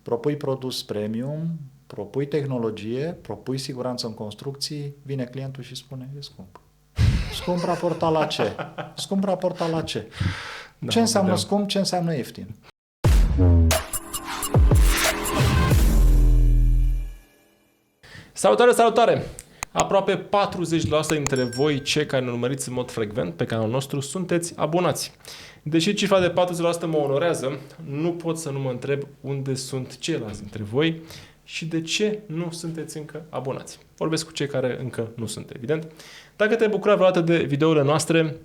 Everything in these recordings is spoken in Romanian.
propui produs premium, propui tehnologie, propui siguranță în construcții, vine clientul și spune, e scump. Scump raportat la ce? Scump raportat la ce? Ce înseamnă scump, ce înseamnă ieftin? Salutare, salutare! Aproape 40% dintre voi, cei care ne urmăriți în mod frecvent pe canalul nostru, sunteți abonați. Deși cifra de 40% mă onorează, nu pot să nu mă întreb unde sunt ceilalți dintre voi și de ce nu sunteți încă abonați. Vorbesc cu cei care încă nu sunt, evident. Dacă te-ai bucurat vreodată de videourile noastre,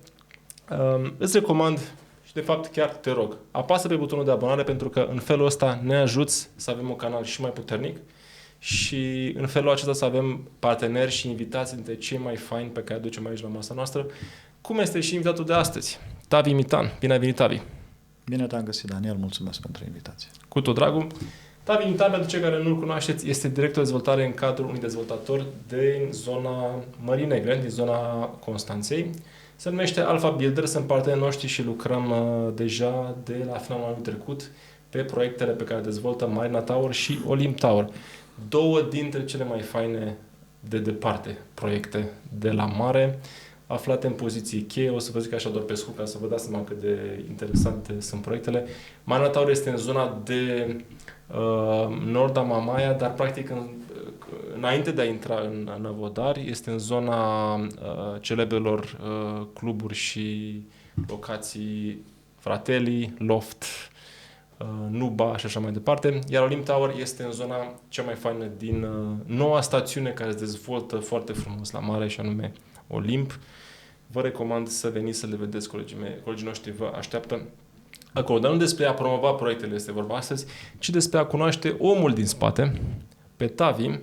îți recomand și de fapt chiar te rog, apasă pe butonul de abonare pentru că în felul ăsta ne ajuți să avem un canal și mai puternic și în felul acesta să avem parteneri și invitați dintre cei mai faini pe care aducem aici la masa noastră, cum este și invitatul de astăzi, Tavi Mitan. Bine ai venit, Tavi! Bine te-am găsit, Daniel, mulțumesc pentru invitație. Cu tot dragul. Tavi Mitan, pentru cei care nu-l cunoașteți, este director de dezvoltare în cadrul unui dezvoltator din zona Mării Negre, din zona Constanței. Se numește Alpha Builder, sunt partenerii noștri și lucrăm deja de la finalul anului trecut pe proiectele pe care dezvoltă Marina Tower și Olymp Tower. Două dintre cele mai faine de departe proiecte de la mare, aflate în poziții cheie. O să vă zic așa doar pe scurt ca să vă dați seama cât de interesante sunt proiectele. Marina Tower este în zona de nord a Mamaia, dar practic înainte de a intra în Năvodari, este în zona celebrelor cluburi și locații Fratelli, Loft, Nuba și așa mai departe. Iar Olymp Tower este în zona cea mai faină din noua stațiune care se dezvoltă foarte frumos la mare și anume Olymp. Vă recomand să veniți să le vedeți, colegii noștri vă așteaptă acolo. Dar nu despre a promova proiectele este vorba astăzi, ci despre a cunoaște omul din spate, pe Tavi,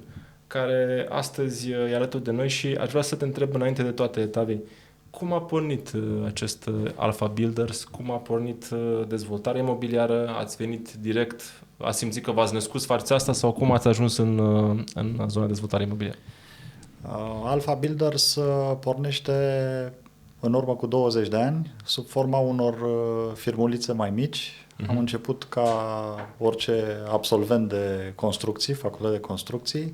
care astăzi e alături de noi și aș vrea să te întreb înainte de toate, Tavi, cum a pornit acest Alpha Builders? Cum a pornit dezvoltarea imobiliară? Ați venit direct? Ați simțit că v-ați născut să faceți asta sau cum ați ajuns în zona de dezvoltare imobiliară? Alpha Builders pornește în urmă cu 20 de ani sub forma unor firmulițe mai mici. Am început ca orice absolvent de construcții, facultate de construcții,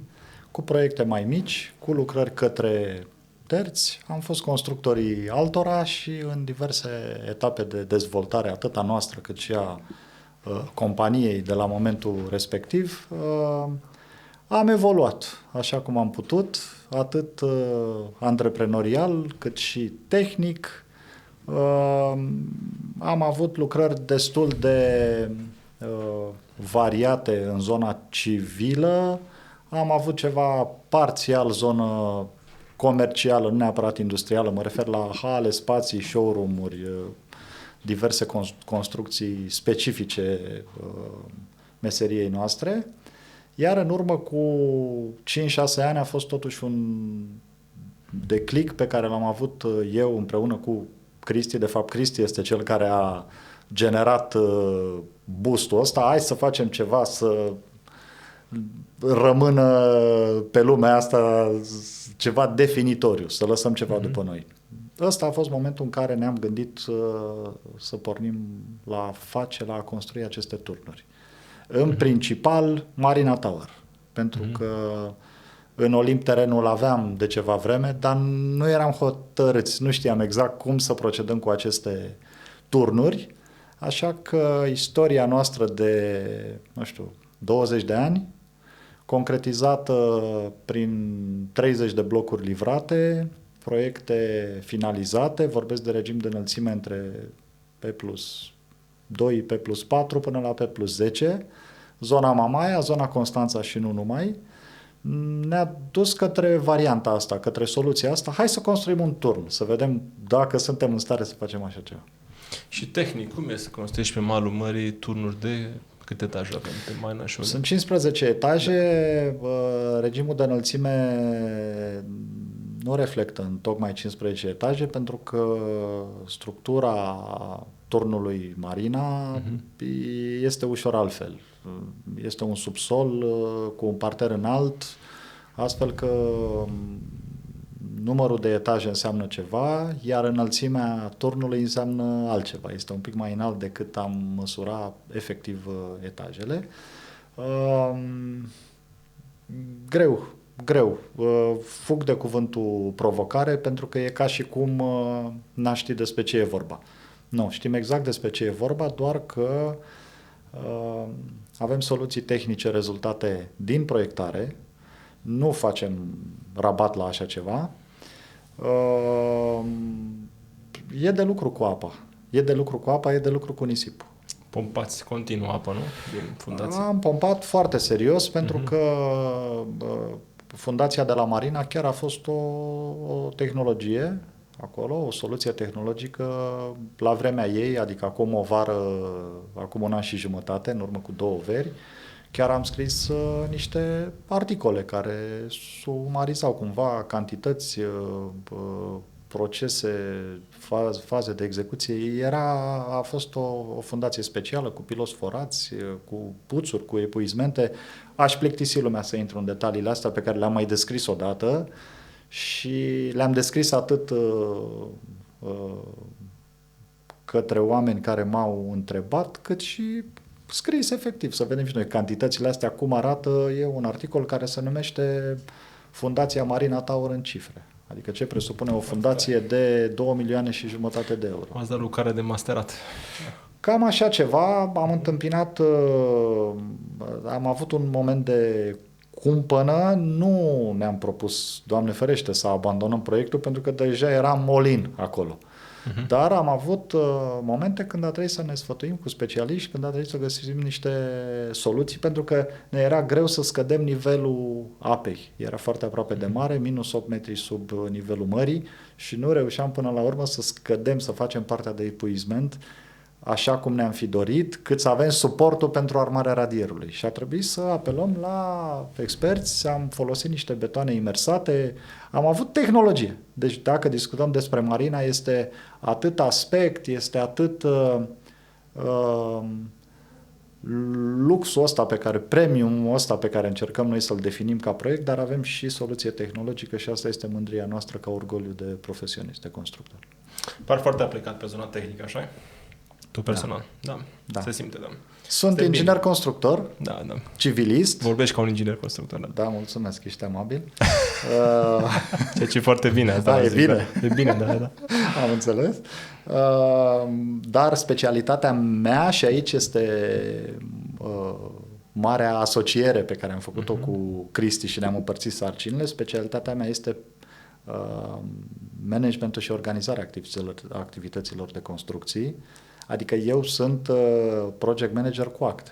cu proiecte mai mici, cu lucrări către terți. Am fost constructorii altora și în diverse etape de dezvoltare, atât a noastră cât și a companiei de la momentul respectiv, am evoluat așa cum am putut, atât antreprenorial cât și tehnic. Am avut lucrări destul de variate în zona civilă, am avut ceva parțial zonă comercială, nu neapărat industrială, mă refer la hale, spații, showroom-uri, diverse construcții specifice meseriei noastre. Iar în urmă cu 5-6 ani a fost totuși un declic pe care l-am avut eu împreună cu Cristi. De fapt, Cristi este cel care a generat boostul ăsta. Hai să facem ceva să rămână pe lumea asta ceva definitoriu, să lăsăm ceva după noi. Ăsta a fost momentul în care ne-am gândit să pornim la a construi aceste turnuri. În principal, Marina Tower, pentru că în Olymp terenul aveam de ceva vreme, dar nu eram hotărâți, nu știam exact cum să procedăm cu aceste turnuri, așa că istoria noastră de, 20 de ani, concretizată prin 30 de blocuri livrate, proiecte finalizate, vorbesc de regim de înălțime între P+2, P+4 până la P+10, zona Mamaia, zona Constanța și nu numai, ne-a dus către varianta asta, către soluția asta. Hai să construim un turn, să vedem dacă suntem în stare să facem așa ceva. Și tehnic, cum e să construiești pe malul mării turnuri de câte etaje avem pe Marina și Olymp? Sunt 15 etaje, regimul de înălțime nu reflectă în tocmai 15 etaje pentru că structura turnului Marina este ușor altfel. Este un subsol cu un parter înalt, astfel că numărul de etaje înseamnă ceva, iar înălțimea turnului înseamnă altceva. Este un pic mai înalt decât am măsura efectiv etajele. Greu. Fug de cuvântul provocare pentru că e ca și cum n-aș ști despre ce e vorba. Nu, știm exact despre ce e vorba, doar că avem soluții tehnice rezultate din proiectare, nu facem rabat la așa ceva. E de lucru cu apa. E de lucru cu nisipul. Pompați continuu apă, nu? Din fundație. Am pompat foarte serios pentru că fundația de la Marina chiar a fost o tehnologie acolo, o soluție tehnologică la vremea ei, adică acum o vară, acum un an și jumătate, în urmă cu 2 veri, chiar am scris niște articole care sumarizau cumva cantități, procese, faze de execuție. A fost o fundație specială cu piloți forați, cu puțuri, cu epuizmente. Aș plictisi lumea să intru în detaliile astea pe care le-am mai descris odată și le-am descris atât către oameni care m-au întrebat, cât și scris efectiv, să vedem și noi cantitățile astea, cum arată. E un articol care se numește Fundația Marina Tower în cifre. Adică ce presupune o fundație de 2,5 milioane de euro. Ați dat lucrare de masterat. Cam așa ceva. Am întâmpinat, am avut un moment de cumpănă. Nu ne-am propus, Doamne ferește, să abandonăm proiectul pentru că deja eram all-in acolo. Dar am avut momente când a trebuit să ne sfătuim cu specialiști, când a trebuit să găsim niște soluții, pentru că ne era greu să scădem nivelul apei. Era foarte aproape de mare, minus 8 metri sub nivelul mării și nu reușeam până la urmă să scădem, să facem partea de epuizment așa cum ne-am fi dorit, cât să avem suportul pentru armarea radierului. Și a trebuit să apelăm la experți, am folosit niște betoane imersate, am avut tehnologie. Deci dacă discutăm despre Marina, este atât aspect, este atât luxul ăsta premiumul ăsta pe care încercăm noi să-l definim ca proiect, dar avem și soluție tehnologică și asta este mândria noastră ca orgoliu de profesionist, de constructor. Par foarte aplicat pe zona tehnică, așa? Tu personal. Da. Se simte, da. Sunt inginer constructor, civilist. Vorbești ca un inginer constructor, da. Da, mulțumesc, ești amabil. Ceea ce e foarte bine asta. Da, e bine. Da. E bine, da. Am înțeles. Dar specialitatea mea, și aici este marea asociere pe care am făcut-o cu Cristi și ne-am împărțit sarcinile, specialitatea mea este managementul și organizarea activităților de construcții. Adică eu sunt project manager cu acte.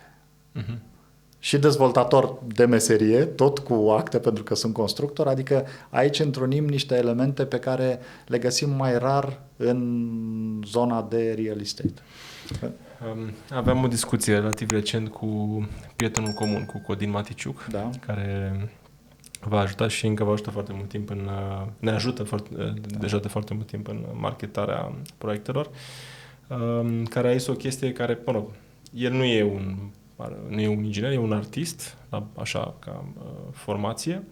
Și dezvoltator de meserie, tot cu acte pentru că sunt constructor, adică aici întrunim niște elemente pe care le găsim mai rar în zona de real estate. Aveam o discuție relativ recent cu prietenul comun, cu Codin Maticiuc, care v-a ajutat și încă vă ajută foarte mult timp ne ajută deja de foarte mult timp în marketarea proiectelor, care a zis o chestie care, el nu e un inginer, e un artist, așa ca formație,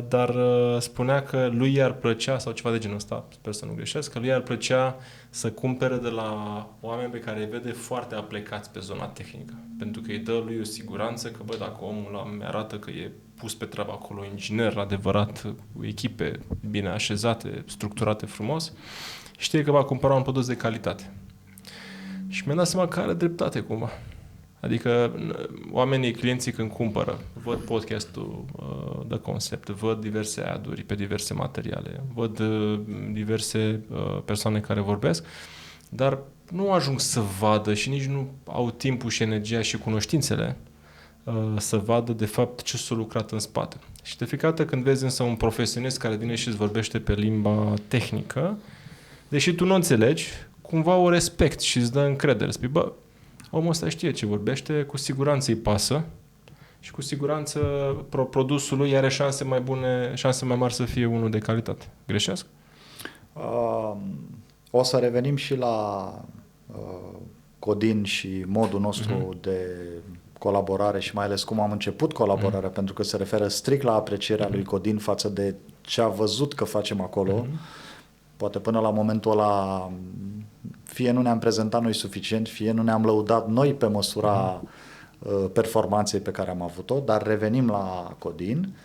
dar spunea că lui i-ar plăcea, sau ceva de genul ăsta, sper să nu greșesc, că lui i-ar plăcea să cumpere de la oameni pe care îi vede foarte aplecați pe zona tehnică, pentru că îi dă lui o siguranță că, dacă omul ăla mi-arată că e pus pe treabă acolo, inginer adevărat, cu echipe bine așezate, structurate frumos, știe că va cumpăra un produs de calitate. Și mi-am dat seama că are dreptate cumva. Adică oamenii, clienții când cumpără, văd podcastul de concept, văd diverse ad-uri pe diverse materiale, văd diverse persoane care vorbesc, dar nu ajung să vadă și nici nu au timpul și energia și cunoștințele să vadă de fapt ce s-a lucrat în spate. Și de fiecare dată când vezi însă un profesionist care vine și îți vorbește pe limba tehnică, deși tu nu înțelegi, cumva o respecti și îți dă încredere. Spui, omul ăsta știe ce vorbește, cu siguranță îi pasă și cu siguranță produsul lui are șanse mai bune, șanse mai mari să fie unul de calitate. Greșesc? O să revenim și la Codin și modul nostru de colaborare și mai ales cum am început colaborarea, pentru că se referă strict la aprecierea lui Codin față de ce a văzut că facem acolo. Poate până la momentul ăla fie nu ne-am prezentat noi suficient, fie nu ne-am lăudat noi pe măsura performanței pe care am avut-o, dar revenim la Codin.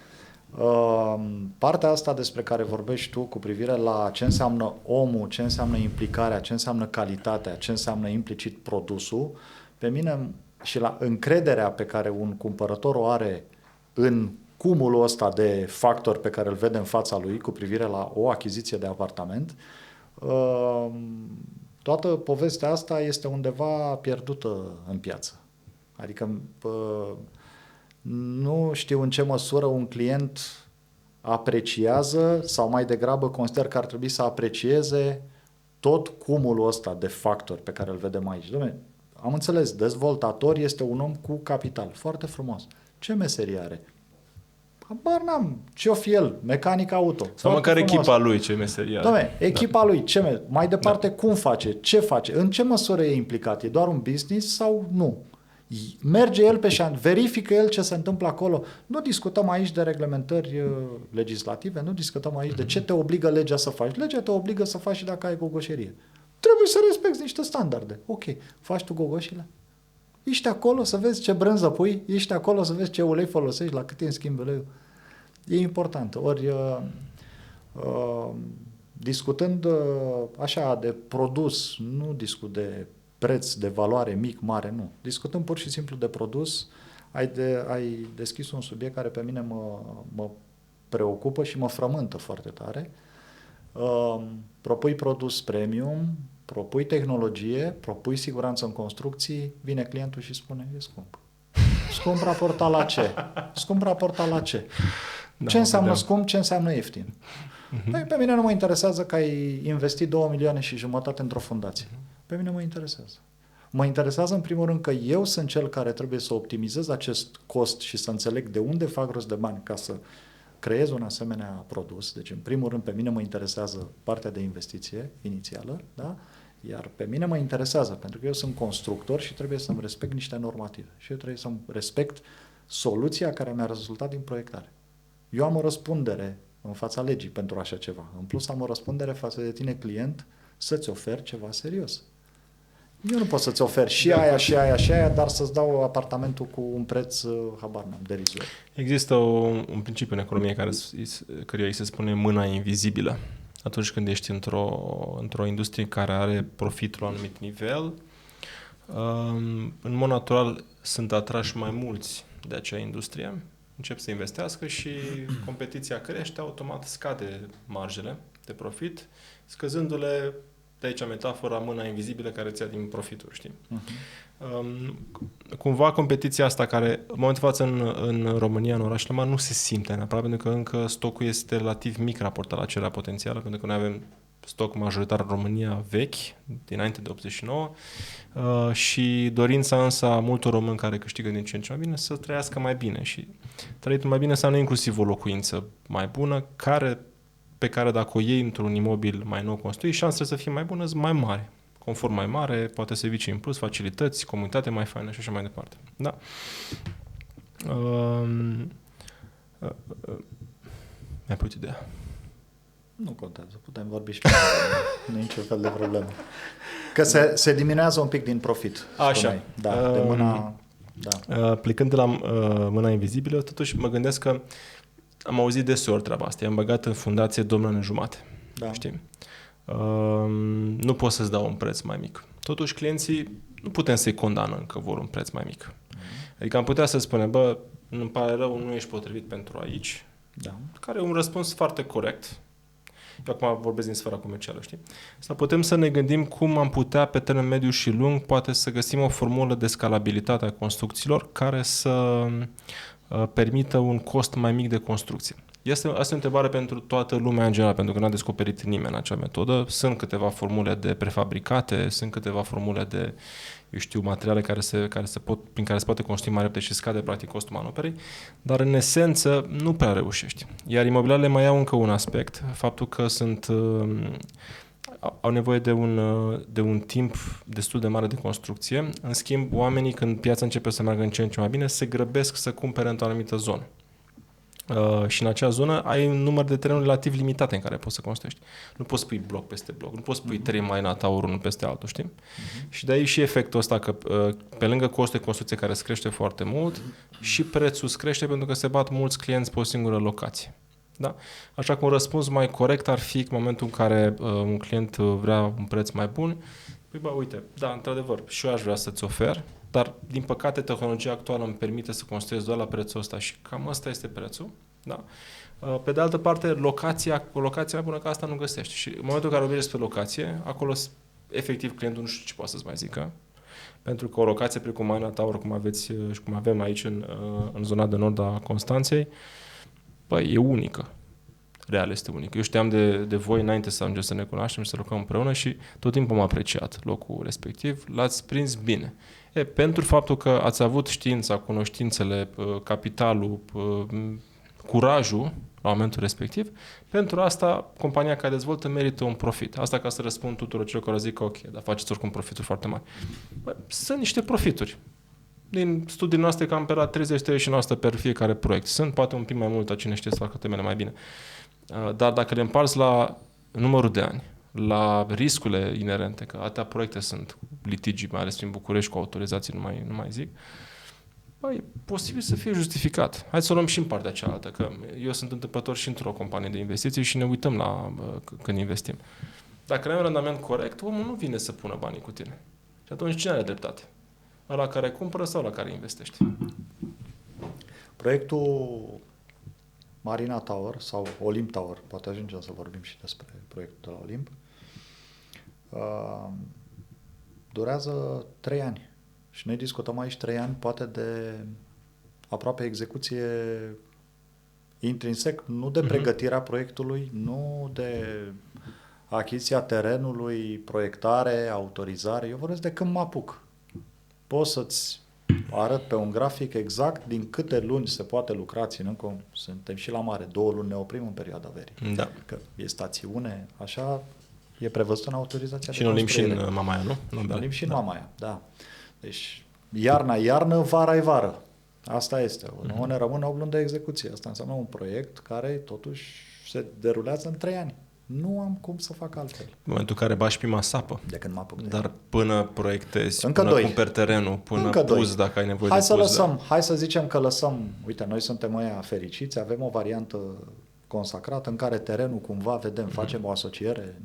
Partea asta despre care vorbești tu cu privire la ce înseamnă omul, ce înseamnă implicarea, ce înseamnă calitatea, ce înseamnă implicit produsul, pe mine și la încrederea pe care un cumpărător o are în cumulul ăsta de factori pe care îl vede în fața lui cu privire la o achiziție de apartament, toată povestea asta este undeva pierdută în piață. Adică nu știu în ce măsură un client apreciază sau mai degrabă consider că ar trebui să aprecieze tot cumulul ăsta de factori pe care îl vedem aici. Dom'le, am înțeles, dezvoltator este un om cu capital. Foarte frumos. Ce meserie are? Habar n-am. Ce-o fi el? Mecanic auto. Sau măcar echipa lui, ce meserie are. Dom'le, echipa lui, mai departe, cum face? Ce face? În ce măsură e implicat? E doar un business sau nu? Merge el pe șant, verifică el ce se întâmplă acolo. Nu discutăm aici de reglementări legislative, nu discutăm aici de ce te obligă legea să faci. Legea te obligă să faci și dacă ai gogoșerie. Trebuie să respecti niște standarde. Ok, faci tu gogoșile? Ești acolo să vezi ce brânză pui, ești acolo să vezi ce ulei folosești, la cât e în schimb uleiul. E important. Ori discutând așa de produs, nu discut de preț, de valoare mic, mare, nu. Discutăm pur și simplu de produs. Ai deschis un subiect care pe mine mă preocupă și mă frământă foarte tare. Propui produs premium, propui tehnologie, propui siguranță în construcții, vine clientul și spune, e scump. Scump raportat la ce? Scump raportat la ce? Da, ce înseamnă scump, ce înseamnă ieftin? Pe mine nu mă interesează că ai investit 2,5 milioane într-o fundație. Pe mine mă interesează. Mă interesează în primul rând că eu sunt cel care trebuie să optimizez acest cost și să înțeleg de unde fac rost de bani ca să creez un asemenea produs. Deci în primul rând pe mine mă interesează partea de investiție inițială, da? Iar pe mine mă interesează pentru că eu sunt constructor și trebuie să-mi respect niște normative. Și eu trebuie să-mi respect soluția care mi-a rezultat din proiectare. Eu am o răspundere în fața legii pentru așa ceva. În plus am o răspundere față de tine, client, să-ți ofer ceva serios. Eu nu pot să-ți ofer și aia, și aia, și aia, dar să-ți dau apartamentul cu un preț, habar n-am, derizor. Există un principiu în economie căruia îi se spune mâna invizibilă. Atunci când ești într-o industrie care are profit la un anumit nivel, în mod natural sunt atrași mai mulți de acea industrie, încep să investească și competiția crește, automat scade marjele de profit, scăzându-le, de aici metafora, mâna invizibilă care ți-a din profituri, știi? Cumva competiția asta care, în momentul de față în România, în orașele mari, nu se simte neapărat, pentru că încă stocul este relativ mic raportat la cererea potențială, pentru că noi avem stoc majoritar în România vechi, dinainte de 89, și dorința însă a multor români care câștigă din ce în ce mai bine să trăiască mai bine. Și trăit mai bine înseamnă inclusiv o locuință mai bună, pe care dacă o iei într-un imobil mai nou construit, șansele să fie mai bune sunt mai mari. Confort mai mare, poate servicii în plus, facilități, comunitate mai faină și așa mai departe. Da. Mi-a plăcut ideea. Nu contează, putem vorbi și pe nu e niciun fel de problemă. Că se diminuează un pic din profit. Așa. Da, de mâna... Da. Plecând de la mâna invizibilă, totuși mă gândesc că am auzit deseori treaba asta. I-am băgat în fundație 2 milioane jumate. Da. Știi? Nu pot să-ți dau un preț mai mic. Totuși, clienții nu putem să-i condamnăm că vor un preț mai mic. Adică am putea să spunem, bă, îmi pare rău, nu ești potrivit pentru aici. Da. Care e un răspuns foarte corect. Eu acum vorbesc din sfera comercială, știi? Sau putem să ne gândim cum am putea, pe termen mediu și lung, poate să găsim o formulă de scalabilitate a construcțiilor care să permită un cost mai mic de construcție. Asta e o întrebare pentru toată lumea în general, pentru că n-a descoperit nimeni acea metodă. Sunt câteva formule de prefabricate, sunt câteva formule de, eu știu, materiale prin care se poate construi mai repede și scade practic costul manoperei, dar în esență nu prea reușești. Iar imobiliarele mai au încă un aspect, faptul că au nevoie de un timp destul de mare de construcție. În schimb, oamenii, când piața începe să meargă în ce în ce mai bine, se grăbesc să cumpere într-o anumită zonă. și în acea zonă ai un număr de terenuri relativ limitate în care poți să construiești. Nu poți pui bloc peste bloc, nu poți pui 3 Marina Tower unul peste altul, știi? Și de aici și efectul ăsta că pe lângă costul de construcție care se crește foarte mult și prețul se crește pentru că se bat mulți clienți pe o singură locație. Da? Așa că un răspuns mai corect ar fi în momentul în care un client vrea un preț mai bun, păi bă, uite, da, într-adevăr, și eu aș vrea să-ți ofer, dar din păcate tehnologia actuală îmi permite să construiesc doar la prețul ăsta și cam ăsta este prețul. Da? Pe de altă parte, o locație mai bună ca asta nu găsești. Și în momentul în care mergi pe locație, acolo efectiv clientul nu știu ce poate să-ți mai zică. Pentru că o locație precum Marina Tower, cum aveți și cum avem aici în zona de nord a Constanței, păi, e unică. Real este unic. Eu știam de voi înainte să ajungem să ne cunoaștem și să lucrăm împreună și tot timpul am apreciat locul respectiv. L-ați prins bine. Pentru faptul că ați avut știința, cunoștințele, capitalul, curajul la momentul respectiv, pentru asta compania care dezvoltă merită un profit. Asta ca să răspund tuturor celor care zic că ok, dar faceți oricum profituri foarte mari. Sunt niște profituri. Din studiile noastre cam pe la 30-39% per fiecare proiect. Sunt poate un pic mai mult, cine știe să facă temele mai bine. Dar dacă le împarți la numărul de ani, la riscurile inerente, că atâtea proiecte sunt litigii, mai ales prin București cu autorizații, nu mai zic, e posibil să fie justificat. Hai să o luăm și în partea cealaltă, că eu sunt întâmplător și într-o companie de investiții și ne uităm la când investim. Dacă ai un randament corect, omul nu vine să pună banii cu tine. Și atunci cine are dreptate? Ăla care cumpără sau la care investește? Proiectul Marina Tower sau Olimp Tower, poate ajungem să vorbim și despre proiectul de la Olimp, durează 3 ani. Și noi discutăm aici 3 ani, poate de aproape execuție intrinsec, nu de pregătirea proiectului, nu de achiziția terenului, proiectare, autorizare. Eu vorbesc de când mă apuc. Pot să-ți arăt pe un grafic exact din câte luni se poate lucra, ținând că suntem și la mare. 2 luni ne oprim în perioada verii. Da. Că e stațiune, așa e prevăzut în autorizația și de construire. construire. Și în Mamaia, nu? Și în Olimp și în Mamaia, da. Deci iarnă, vara e vară. Asta este. Nu ne rămân 8 luni de execuție. Asta înseamnă un proiect care totuși se derulează în 3 ani. Nu am cum să fac altfel. În momentul în care bași prima sapă. De când mă apuc de Dar până proiectezi, încă până 2. cumperi terenul, până pus, dacă ai nevoie hai de să pus. lăsăm, hai să zicem că lăsăm, uite, noi suntem ăia fericiți, avem o variantă consacrată în care terenul cumva, vedem, facem o asociere,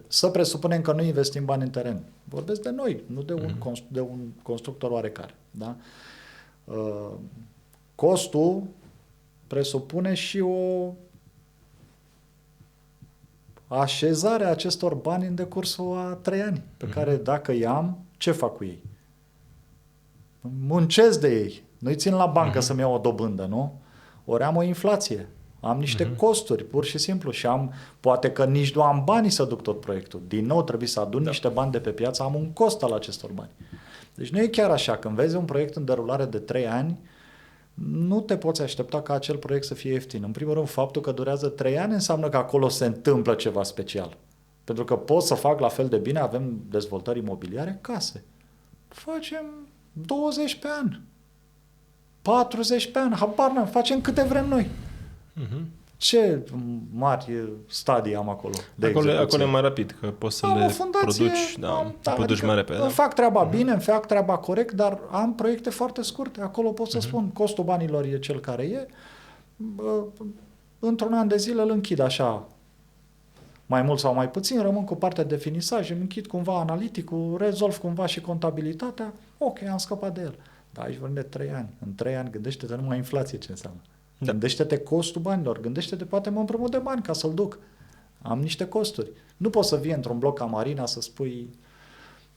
să presupunem că nu investim bani în teren. Vorbesc de noi, nu de un constructor oarecare. Da? Costul presupune și o așezare a acestor bani în decursul a 3 ani, pe care dacă i-am, ce fac cu ei? Muncesc de ei. Nu-i țin la bancă să-mi iau o dobândă, nu? Ori am o inflație. Am niște costuri, pur și simplu. Și poate că nici nu am banii să duc tot proiectul. Din nou trebuie să adun niște bani de pe piață, am un cost al acestor bani. Deci nu e chiar așa. Când vezi un proiect în derulare de 3 ani, nu te poți aștepta ca acel proiect să fie ieftin. În primul rând, faptul că durează 3 ani înseamnă că acolo se întâmplă ceva special. Pentru că pot să fac la fel de bine, avem dezvoltări imobiliare, case. Facem 20 pe an, 40 pe an, habar n-am, facem câte vrem noi. Ce mari stadii am acolo de Acolo e mai rapid, că poți să le produci, produci mai repede. Îmi fac treaba bine, îmi fac treaba corect, dar am proiecte foarte scurte. Acolo pot să spun, costul banilor e cel care e. Într-un an de zile îl închid așa, mai mult sau mai puțin, rămân cu partea de finisaj, îmi închid cumva analiticul, rezolv cumva și contabilitatea, ok, am scăpat de el. Dar aici vorbim de 3 ani. În 3 ani gândește-te numai inflație ce înseamnă. Da. Gândește-te costul banilor, gândește-te poate mă împrumut de bani ca să-l duc. Am niște costuri. Nu poți să vii într-un bloc ca Marina să spui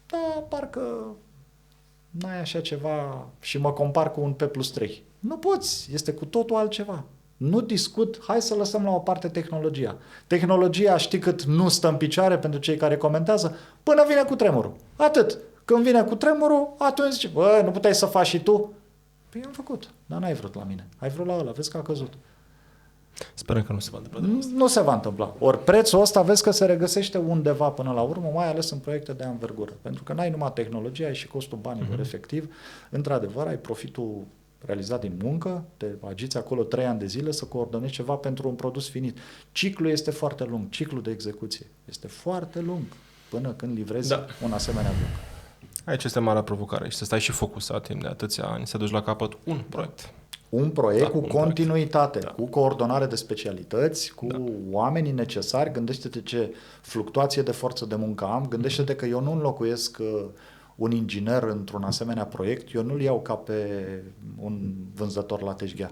da, parcă n-ai așa ceva și mă compar cu un P+3. Nu poți, este cu totul altceva. Nu discut, hai să lăsăm la o parte tehnologia. Tehnologia știi cât nu stă în picioare pentru cei care comentează până vine cu tremurul. Atât. Când vine cu tremurul, atunci zice, bă, nu puteai să faci și tu? Păi am făcut, dar n-ai vrut la mine. Ai vrut la ăla, vezi că a căzut. Sperăm că nu se va întâmpla. Nu se va întâmpla. Ori prețul ăsta vezi că se regăsește undeva până la urmă, mai ales în proiecte de anvergură. Pentru că n-ai numai tehnologia, ai și costul banilor efectiv. Într-adevăr, ai profitul realizat din muncă, te agiți acolo 3 ani de zile să coordonezi ceva pentru un produs finit. Ciclul este foarte lung, ciclul de execuție este foarte lung până când livrezi un asemenea bloc. Aici este marea provocare și să stai și focusat timp de atâția ani, să duci la capăt un proiect. Un proiect cu continuitate, cu coordonare de specialități, cu oamenii necesari. Gândește-te ce fluctuație de forță de muncă am, gândește-te că eu nu înlocuiesc un inginer într-un asemenea proiect, eu nu-l iau ca pe un vânzător la teșghea.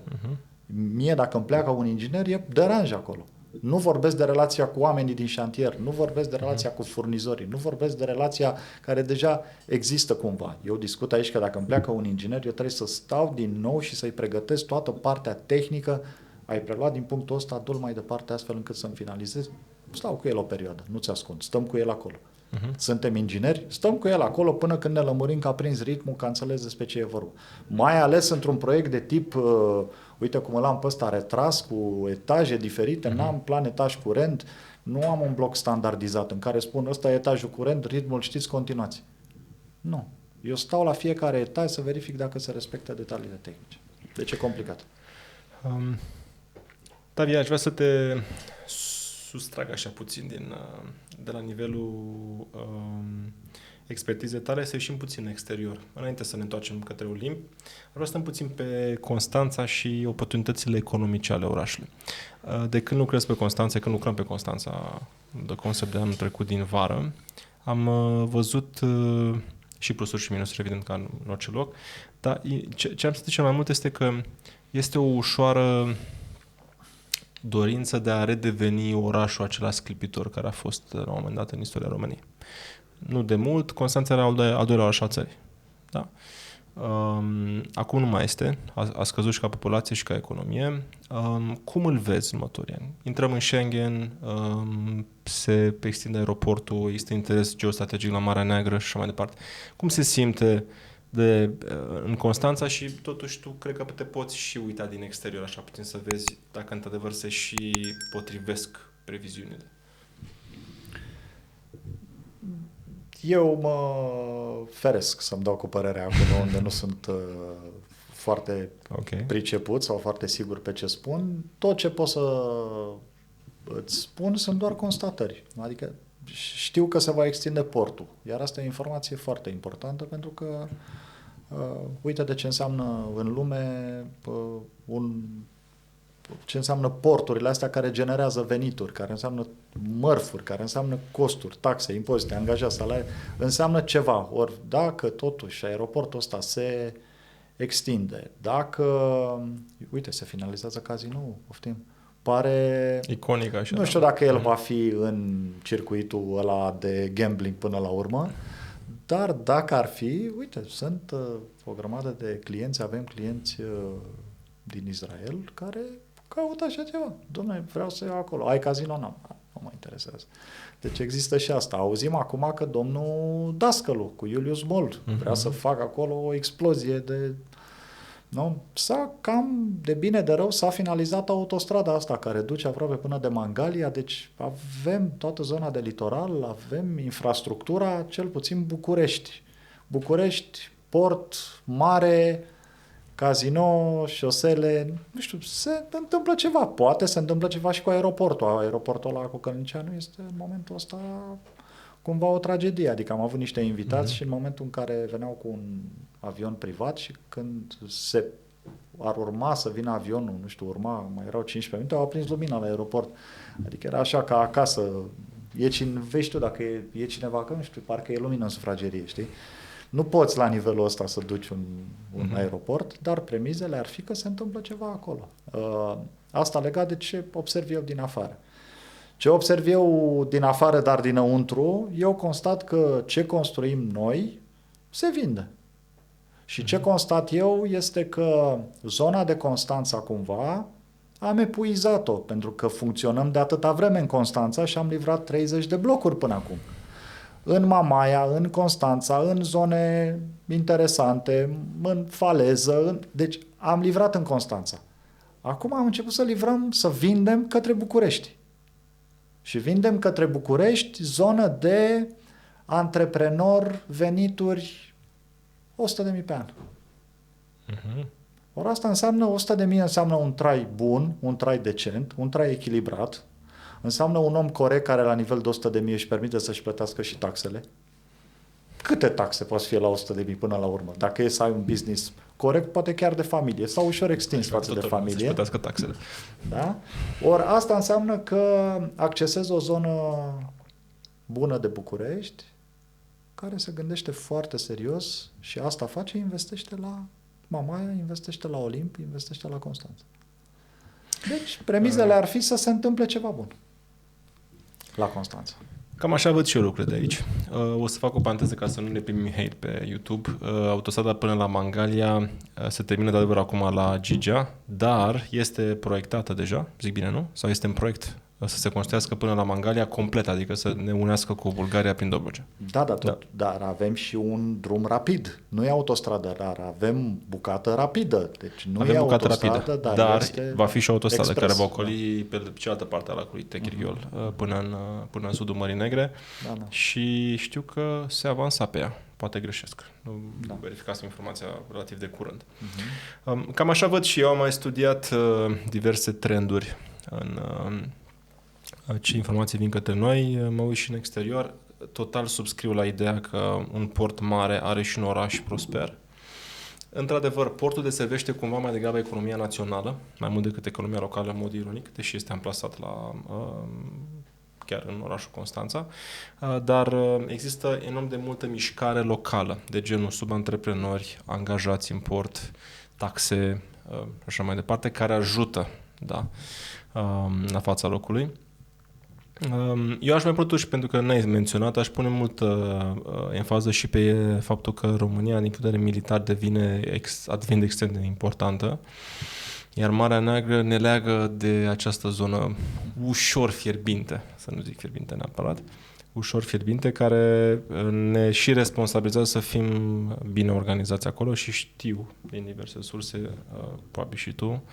Mie, dacă îmi pleacă un inginer, e deranj acolo. Nu vorbesc de relația cu oamenii din șantier, nu vorbesc de relația cu furnizorii, nu vorbesc de relația care deja există cumva. Eu discut aici că dacă îmi pleacă un inginer, eu trebuie să stau din nou și să-i pregătesc toată partea tehnică. Ai preluat din punctul ăsta, du-l mai departe astfel încât să-mi finalizez. Stau cu el o perioadă, nu-ți ascund, stăm cu el acolo. Suntem ingineri, stăm cu el acolo până când ne lămurim că a prins ritmul, că a înțeles despre ce e vorba. Mai ales într-un proiect de tip, uite cum l-am pe ăsta retras, cu etaje diferite, n-am plan etaj curent, nu am un bloc standardizat în care spun ăsta e etajul curent, ritmul știți, continuați. Nu. Eu stau la fiecare etaj să verific dacă se respectă detaliile tehnice. Deci e complicat. Tavi, aș vrea să te sustrag așa puțin de la nivelul expertizei tale, să ieșim puțin în exterior. Înainte să ne întoarcem către Olimp, vreau să stăm puțin pe Constanța și oportunitățile economice ale orașului. De când lucrez pe Constanța, când lucrăm pe Constanța, de concept de anul trecut din vară, am văzut și plusuri și minusuri, evident, ca în orice loc, dar ce am simțit cel mai mult este că este o ușoară dorință de a redeveni orașul acela sclipitor care a fost la un moment dat în istoria României. Nu de mult, Constanța era al doilea oraș al țării. Da? Acum nu mai este, a scăzut și ca populație și ca economie. Cum îl vezi în următorii ani? Intrăm în Schengen, se extinde aeroportul, este interes geostrategic la Marea Neagră și așa mai departe. Cum se simte în Constanța și totuși tu cred că te poți și uita din exterior așa puțin să vezi dacă într-adevăr se și potrivesc previziunile? Eu mă feresc să-mi dau cu părerea acolo unde nu sunt foarte priceput sau foarte sigur pe ce spun. Tot ce pot să îți spun sunt doar constatări. Adică știu că se va extinde portul, iar asta e o informație foarte importantă pentru că uite de ce înseamnă în lume ce înseamnă porturile astea care generează venituri, care înseamnă mărfuri, care înseamnă costuri, taxe, impozite, angajați, salarii, înseamnă ceva. Ori dacă totuși aeroportul ăsta se extinde, dacă, uite, se finalizează Casino, poftim, pare iconic așa. Nu știu dacă el va fi în circuitul ăla de gambling până la urmă, dar dacă ar fi, uite, sunt o grămadă de clienți, avem clienți din Israel care caută așa ceva. Dom'le, vreau să iau acolo. Ai casino? Nu mă interesează. Deci există și asta. Auzim acum că domnul Dascălu cu Julius Mold vrea să facă acolo o explozie de... Nu? S-a cam de bine de rău s-a finalizat autostrada asta care duce aproape până de Mangalia, deci avem toată zona de litoral, avem infrastructura, cel puțin București, port, mare, casino, șosele, nu știu, se întâmplă ceva. Poate se întâmplă ceva și cu aeroportul. Aeroportul ăla cu Călniceanu este în momentul ăsta cumva o tragedie. Adică am avut niște invitați și în momentul în care veneau cu un avion privat și când se ar urma să vină avionul, nu știu, mai erau 15 minute, au aprins lumina la aeroport. Adică era așa ca acasă, vezi tu dacă e cineva, că nu știu, parcă e lumină în sufragerie, știi? Nu poți la nivelul ăsta să duci un aeroport, dar premizele ar fi că se întâmplă ceva acolo. Asta legat de ce observ eu din afară. Ce observ eu din afară, dar dinăuntru, eu constat că ce construim noi se vinde. Și ce constat eu este că zona de Constanța cumva am epuizat-o, pentru că funcționăm de atâta vreme în Constanța și am livrat 30 de blocuri până acum. În Mamaia, în Constanța, în zone interesante, în faleză, deci am livrat în Constanța. Acum am început să livrăm, să vindem către București. Și vindem către București zonă de antreprenor, venituri 100.000 pe an. 100.000 Ori asta înseamnă 100.000 înseamnă un trai bun, un trai decent, un trai echilibrat, înseamnă un om corect care la nivel de 100.000 își permite să-și plătească și taxele. Câte taxe poți fi la 100.000 până la urmă? Dacă e să ai un business corect, poate chiar de familie sau ușor extins față de familie. Să-și plătească taxele. Da? Ori asta înseamnă că accesezi o zonă bună de București, care se gândește foarte serios și asta face, investește la Mamaia, investește la Olimp, investește la Constanța. Deci, premizele ar fi să se întâmple ceva bun la Constanța. Cam așa văd și eu lucrurile de aici. O să fac o paranteză ca să nu ne primim hate pe YouTube. Autostrada până la Mangalia se termină de adevăr acum la Gigea, dar este proiectată deja, zic bine, nu? Sau este în proiect să se construiască până la Mangalia complet, adică să ne unească cu Bulgaria prin Dobrogea. Dar avem și un drum rapid. Nu e autostradă rară, avem bucată rapidă. Deci nu avem e bucată autostradă, rapidă, dar este va fi și o autostradă expres, care va ocoli pe cealaltă parte a lacului Techirghiol până în sudul Mării Negre și știu că se avansa pe ea. Poate greșesc. Nu verificasem informația relativ de curând. Cam așa văd și eu. Am mai studiat diverse trenduri în ce informații vin către noi. Mă uit și în exterior. Total subscriu la ideea că un port mare are și un oraș prosper. Într-adevăr, portul deservește cumva mai degrabă economia națională, mai mult decât economia locală, în mod ironic, deși este amplasat chiar în orașul Constanța, dar există enorm de multă mișcare locală, de genul subantreprenori, angajați în port, taxe și așa mai departe, care ajută la fața locului. Eu aș mai totuși, pentru că n-ai menționat, aș pune multă enfază și pe faptul că România, din punct de vedere militar, devine extrem de importantă, iar Marea Neagră ne leagă de această zonă ușor fierbinte, să nu zic fierbinte neapărat, ușor fierbinte, care ne și responsabilizează să fim bine organizați acolo și știu din diverse surse, probabil și tu,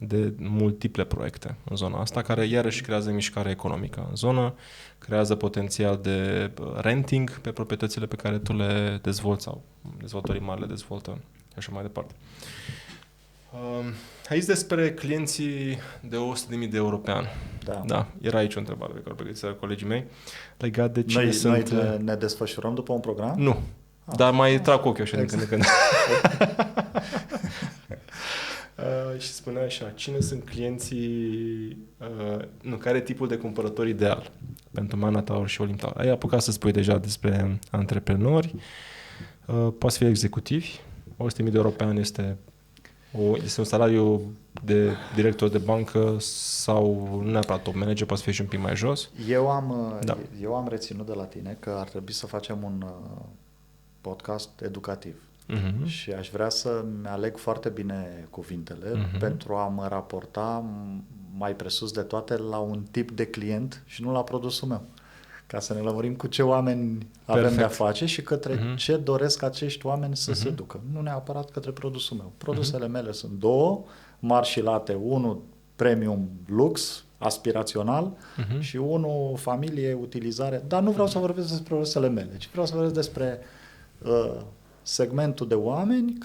de multiple proiecte în zona asta, care iarăși creează mișcare economică în zonă, creează potențial de renting pe proprietățile pe care tu le dezvolți sau dezvoltătorii mari le dezvoltă și așa mai departe. Aici despre clienții de 100.000 de euro pe an. Da, era aici o întrebare pe care o pregătiseră colegii mei legat de cine sunt... Noi ne desfășurăm după un program? Nu, dar mai trag ochiul așa din când în când. Și spunea așa, cine sunt clienții, care e tipul de cumpărător ideal pentru Marina Tower și Olimp Tower. Ai apucat să spui deja despre antreprenori, poate fi executivi, 100.000 de euro pe an este un salariu de director de bancă sau nu neapărat top manager, poate fi și un pic mai jos. Eu am reținut de la tine că ar trebui să facem un podcast educativ. Și aș vrea să-mi aleg foarte bine cuvintele pentru a mă raporta mai presus de toate la un tip de client și nu la produsul meu. Ca să ne lămurim cu ce oameni avem de-a face și către ce doresc acești oameni să se ducă. Nu neapărat către produsul meu. Produsele mele sunt două, mari și late, unul premium lux, aspirațional și unul familie, utilizare. Dar nu vreau să vorbesc despre produsele mele, ci vreau să vorbesc despre segmentul de oameni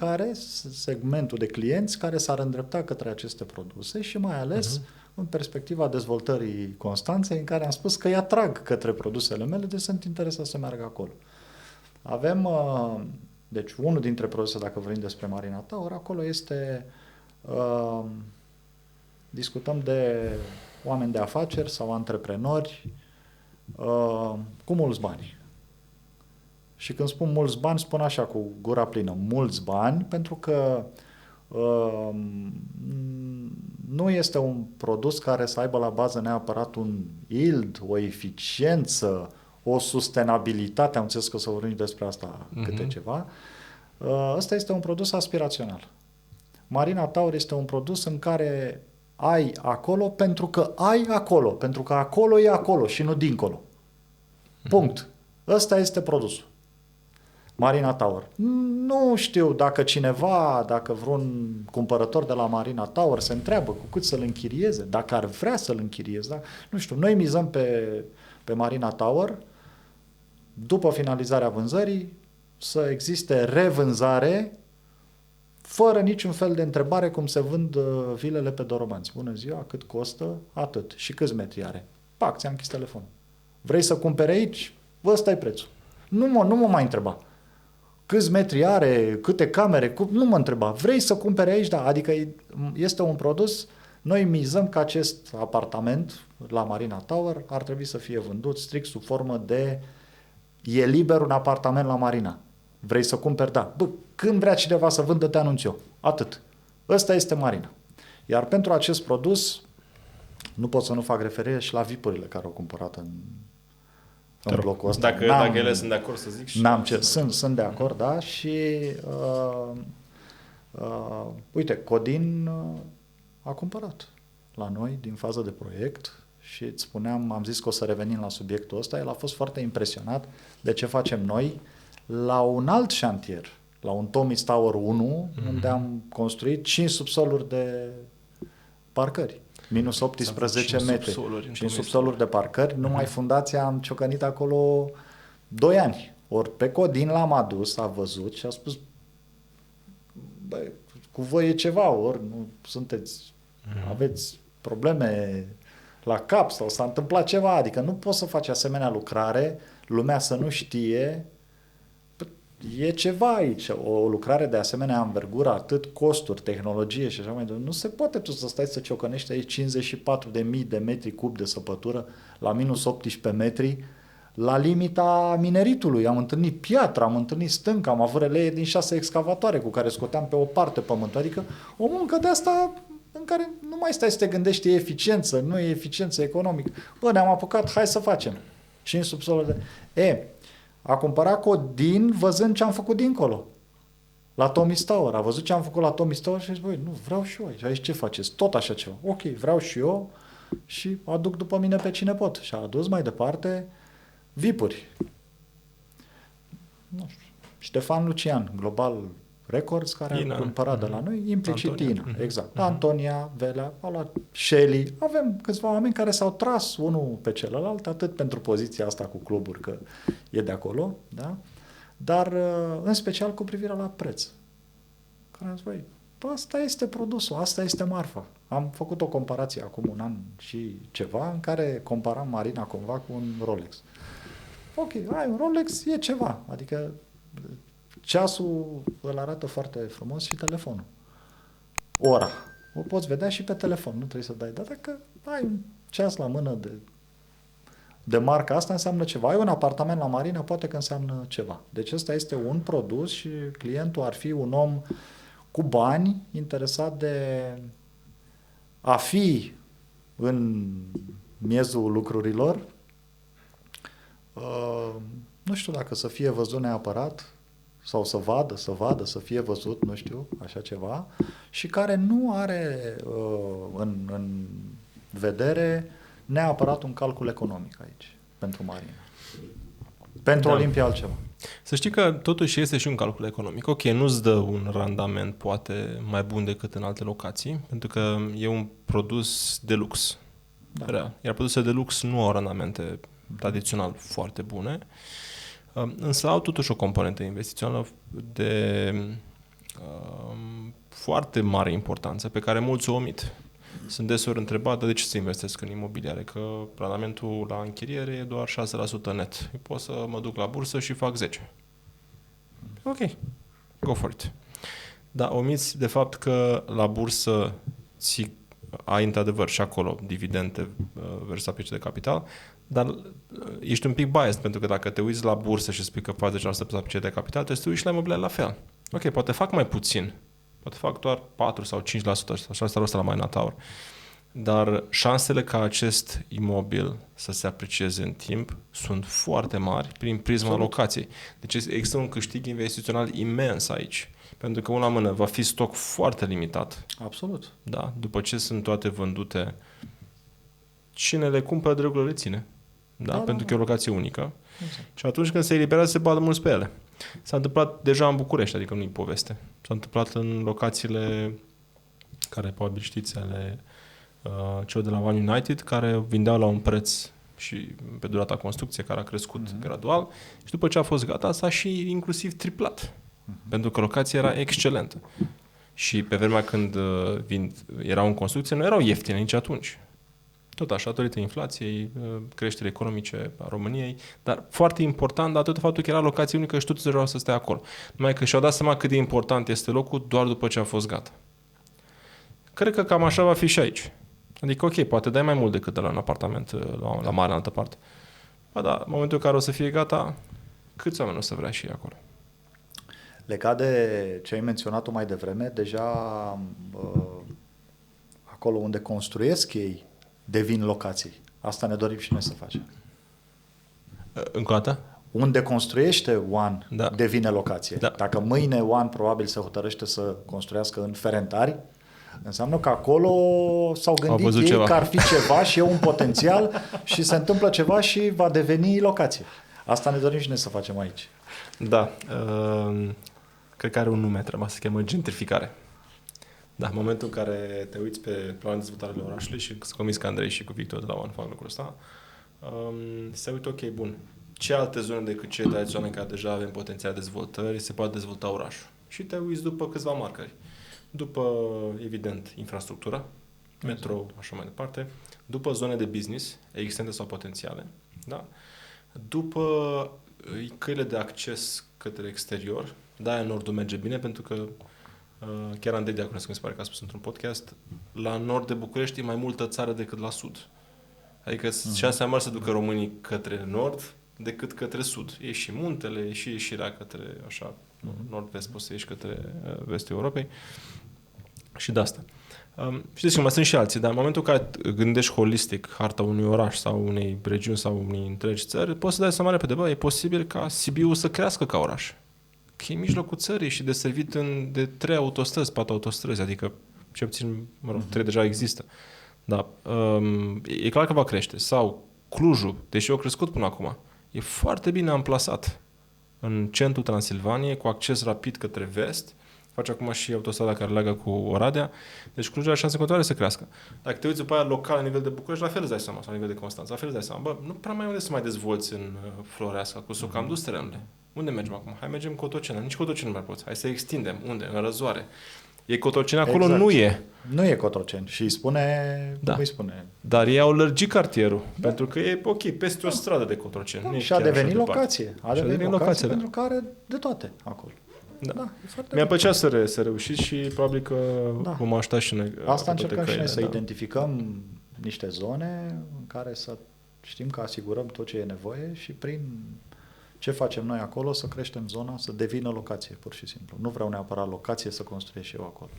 segmentul de clienți care s-ar îndrepta către aceste produse și mai ales în perspectiva dezvoltării Constanței, în care am spus că îi atrag către produsele mele, deci sunt interesat să meargă acolo. Avem, deci unul dintre produse, dacă vorbim despre Marina Tower, acolo este, discutăm de oameni de afaceri sau antreprenori cu mulți bani. Și când spun mulți bani, spun așa cu gura plină, mulți bani, pentru că nu este un produs care să aibă la bază neapărat un yield, o eficiență, o sustenabilitate, am înțeles că o să vorbim despre asta câte ceva. Ăsta este un produs aspirațional. Marina Tower este un produs în care ai acolo pentru că ai acolo, pentru că acolo e acolo și nu dincolo. Punct. Ăsta este produsul. Marina Tower. Nu știu dacă cineva, dacă vreun cumpărător de la Marina Tower se întreabă cu cât să-l închirieze, dacă ar vrea să-l închirieze. Da? Nu știu, noi mizăm pe Marina Tower, după finalizarea vânzării, să existe revânzare fără niciun fel de întrebare cum se vând vilele pe Dorobanți. Bună ziua, cât costă? Atât. Și câți metri are? Pac, ți-am închis telefonul. Vrei să cumperi aici? Ăsta e prețul. Nu mă mai întreba. Câți metri are, câte camere, nu mă întreba. Vrei să cumperi aici? Da. Adică este un produs, noi mizăm că acest apartament la Marina Tower ar trebui să fie vândut strict sub formă de e liber un apartament la Marina. Vrei să cumperi? Da. Bă, când vrea cineva să vândă, te anunț eu. Atât. Ăsta este Marina. Iar pentru acest produs nu pot să nu fac referire și la VIP-urile care au cumpărat în blocul ăsta. Dacă ele sunt de acord să zic. Sunt de acord, da, și uite, Codin a cumpărat la noi din fază de proiect și îți spuneam, am zis că o să revenim la subiectul ăsta, el a fost foarte impresionat de ce facem noi la un alt șantier, la un Tomis Tower 1, unde am construit 5 subsoluri de parcări. Minus 18 metri. 5 subsoluri de parcări. Numai fundația am ciocănit acolo 2 ani. Ori pe Codin l-am adus, a văzut și a spus băi, cu voi e ceva, ori nu sunteți, aveți probleme la cap sau s-a întâmplat ceva. Adică nu poți să faci asemenea lucrare, lumea să nu știe. E ceva aici, o lucrare de asemenea învergură, atât costuri, tehnologie și așa mai departe. Nu se poate tu să stai să ciocănești aici 54.000 de metri cub de săpătură la minus 18 metri, la limita mineritului. Am întâlnit piatră, am întâlnit stâncă, am avut relee din 6 excavatoare cu care scoteam pe o parte pământul. Adică o muncă de asta în care nu mai stai să te gândești, e eficiență, nu e eficiență economică. Bă, ne-am apucat, hai să facem. Și în subsolul de... A cumpărat Codin văzând ce am făcut dincolo. La Tomis Tower. A văzut ce am făcut la Tomis Tower și a zis, băi, nu, vreau și eu aici. Aici ce faceți? Tot așa ceva. Ok, vreau și eu și aduc după mine pe cine pot. Și a adus mai departe VIP-uri. Nu știu. Ștefan Lucian, Global Records, care a cumpărat de la noi, implicit Tina. Exact. Antonia, Velea, a luat Shelly. Avem câțiva oameni care s-au tras unul pe celălalt, atât pentru poziția asta cu cluburi, că e de acolo, da? Dar în special cu privire la preț. Care am zis, băi, asta este produsul, asta este marfa. Am făcut o comparație acum un an și ceva, în care comparam Marina cumva cu un Rolex. Ok, ai un Rolex, e ceva. Adică ceasul îl arată foarte frumos și telefonul. Ora. O poți vedea și pe telefon, nu trebuie să dai. Dar dacă ai un ceas la mână de marca asta, înseamnă ceva. Ai un apartament la Marina, poate că înseamnă ceva. Deci ăsta este un produs și clientul ar fi un om cu bani, interesat de a fi în miezul lucrurilor. Nu știu dacă să fie văzut neapărat, sau să vadă, să fie văzut, nu știu, așa ceva, și care nu are în vedere neapărat un calcul economic aici, pentru Marina. Pentru Olimpia altceva. Să știi că totuși este și un calcul economic. Ok, nu-ți dă un randament poate mai bun decât în alte locații, pentru că e un produs de lux. Da. Iar produsele de lux nu au randamente tradițional foarte bune, însă au totuși o componentă investițională de foarte mare importanță, pe care mulți o omit. Sunt deseori întrebat de ce să investesc în imobiliare, că randamentul la închiriere e doar 6% net. Eu pot să mă duc la bursă și fac 10. Ok, go for it. Dar omiți de fapt că la bursă ai într-adevăr și acolo dividende versus aplicii de capital, dar ești un pic biased, pentru că dacă te uiți la bursă și spui că faci 10% pe aplicii de capital, trebuie să te uiți și la imobiliare la fel. Ok, poate fac mai puțin, poate fac doar 4 sau 5% sau 6% la Marina Tower, dar șansele ca acest imobil să se aprecieze în timp sunt foarte mari prin prisma locației. Deci există un câștig investițional imens aici. Pentru că, una mână, va fi stoc foarte limitat. Absolut. Da? După ce sunt toate vândute, cine le cumpără de regulă le ține. Da? Pentru că e o locație unică. Exact. Și atunci când se eliberează, se bată mulți pe ele. S-a întâmplat deja în București, adică nu-i poveste. S-a întâmplat în locațiile care probabil știți, ale celor de la One United, care vindeau la un preț și pe durata construcției, care a crescut gradual, și după ce a fost gata, s-a și inclusiv triplat. Pentru că locația era excelentă. Și pe vremea când erau în construcție, nu erau ieftine nici atunci. Tot așa, datorită inflației, creșterii economice a României, dar foarte important, datorită faptul că era locație unică și toți vreau să stea acolo. Numai că și-au dat seama cât de important este locul doar după ce a fost gata. Cred că cam așa va fi și aici. Adică, ok, poate dai mai mult decât de la un apartament la mare în altă parte. Ba da, în momentul în care o să fie gata, câți oameni o să vrea și ei acolo? Legat de ce ai menționat-o mai devreme, deja acolo unde construiesc ei devin locații. Asta ne dorim și noi să facem. Încă o dată? Unde construiește One devine locație. Da. Dacă mâine One probabil se hotărăște să construiască în Ferentari, înseamnă că acolo s-au gândit ei ceva. că ar fi ceva și e un potențial și se întâmplă ceva și va deveni locație. Asta ne dorim și noi să facem aici. Da. Cred că are un nume, trebuie să se cheamă gentrificare. Da, în momentul în care te uiți pe planul de dezvoltare ale orașului și sunt convins că Andrei și cu Victor de la One fac lucrul ăsta, se uită, ok, bun, ce alte zone decât cele tradiționale în care deja avem potențial de dezvoltări se poate dezvolta orașul. Și te uiți după câțiva marcări. După, evident, infrastructura, metrou, așa mai departe, după zone de business existente sau potențiale, da? După căile de acces către exterior, da, în nordul merge bine pentru că chiar Andrei Diaconescu mi se pare că a spus într-un podcast, la nord de București e mai multă țară decât la sud. Adică șansa mai mare să ducă românii către nord decât către sud. E și muntele, e și ieșirea către așa, nord-vest, poți să ieși către vestul Europei. Și de asta. Știți că mai sunt și alții, dar în momentul în care gândești holistic harta unui oraș sau unei regiuni sau unei întregi țări, poți să dai seama repede, bă, e posibil ca Sibiu să crească ca oraș. Că e în mijlocul țării și deservit de 3 autostrăzi, 4 autostrăzi, adică cel puțin, 3 deja există. Da, e clar că va crește. Sau Clujul, deși au crescut până acum, e foarte bine amplasat în centrul Transilvaniei, cu acces rapid către vest. Face acum și autostrada care leagă cu Oradea. Deci Clujul are șanse în continuare să crească. Dacă te uiți după aia local la nivel de București, la fel îți dai seama, sau la nivel de Constanța, la fel îți dai seama. Bă, nu prea mai unde să mai dezvolți în Floreasca, cu s-o cam dus terenurile. Unde mergem acum? Hai mergem în Cotroceni. Nici Cotroceni nu mai poți. Hai să extindem. Unde? În Răzoare. E Cotroceni acolo? Exact. Nu e. Nu e Cotroceni. Și îi spune, cum îi spune? Dar ei au lărgit cartierul. Da. Pentru că e, ok, peste o stradă de Cotroceni. Da, și a devenit locație. A devenit locație da. pentru că are de toate acolo. Da. Mi-a plăcea să reușiți și probabil că vom aștepta și noi. Asta încercăm și noi, să identificăm niște zone în care să știm că asigurăm tot ce e nevoie și prin ce facem noi acolo să creștem zona, să devină locație, pur și simplu. Nu vreau neapărat locație să construiesc și eu acolo.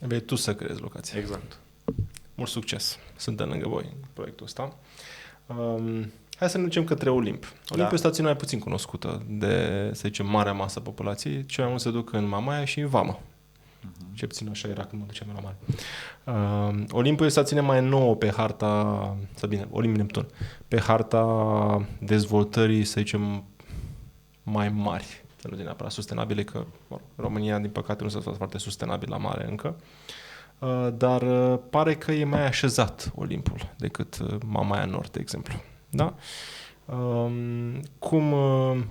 Vei tu să creezi locație. Exact. Mult succes. Suntem lângă voi în proiectul ăsta. Hai să ne ducem către Olimp. Olimp e o stațiune mai puțin cunoscută de, să zicem, marea masă a populației. Cel mai mult se duc în Mamaia și în Vamă. Ce puțin așa era când mă duceam la mare. Olimp e o stațiune mai nouă pe harta, sau bine, Olimp Neptun, pe harta dezvoltării, să zicem, mai mari. Să nu zic neapărat sustenabile, că România, din păcate, nu s-a fost foarte sustenabil la mare încă. Dar pare că e mai așezat Olimpul decât Mamaia Nord, de exemplu. Da?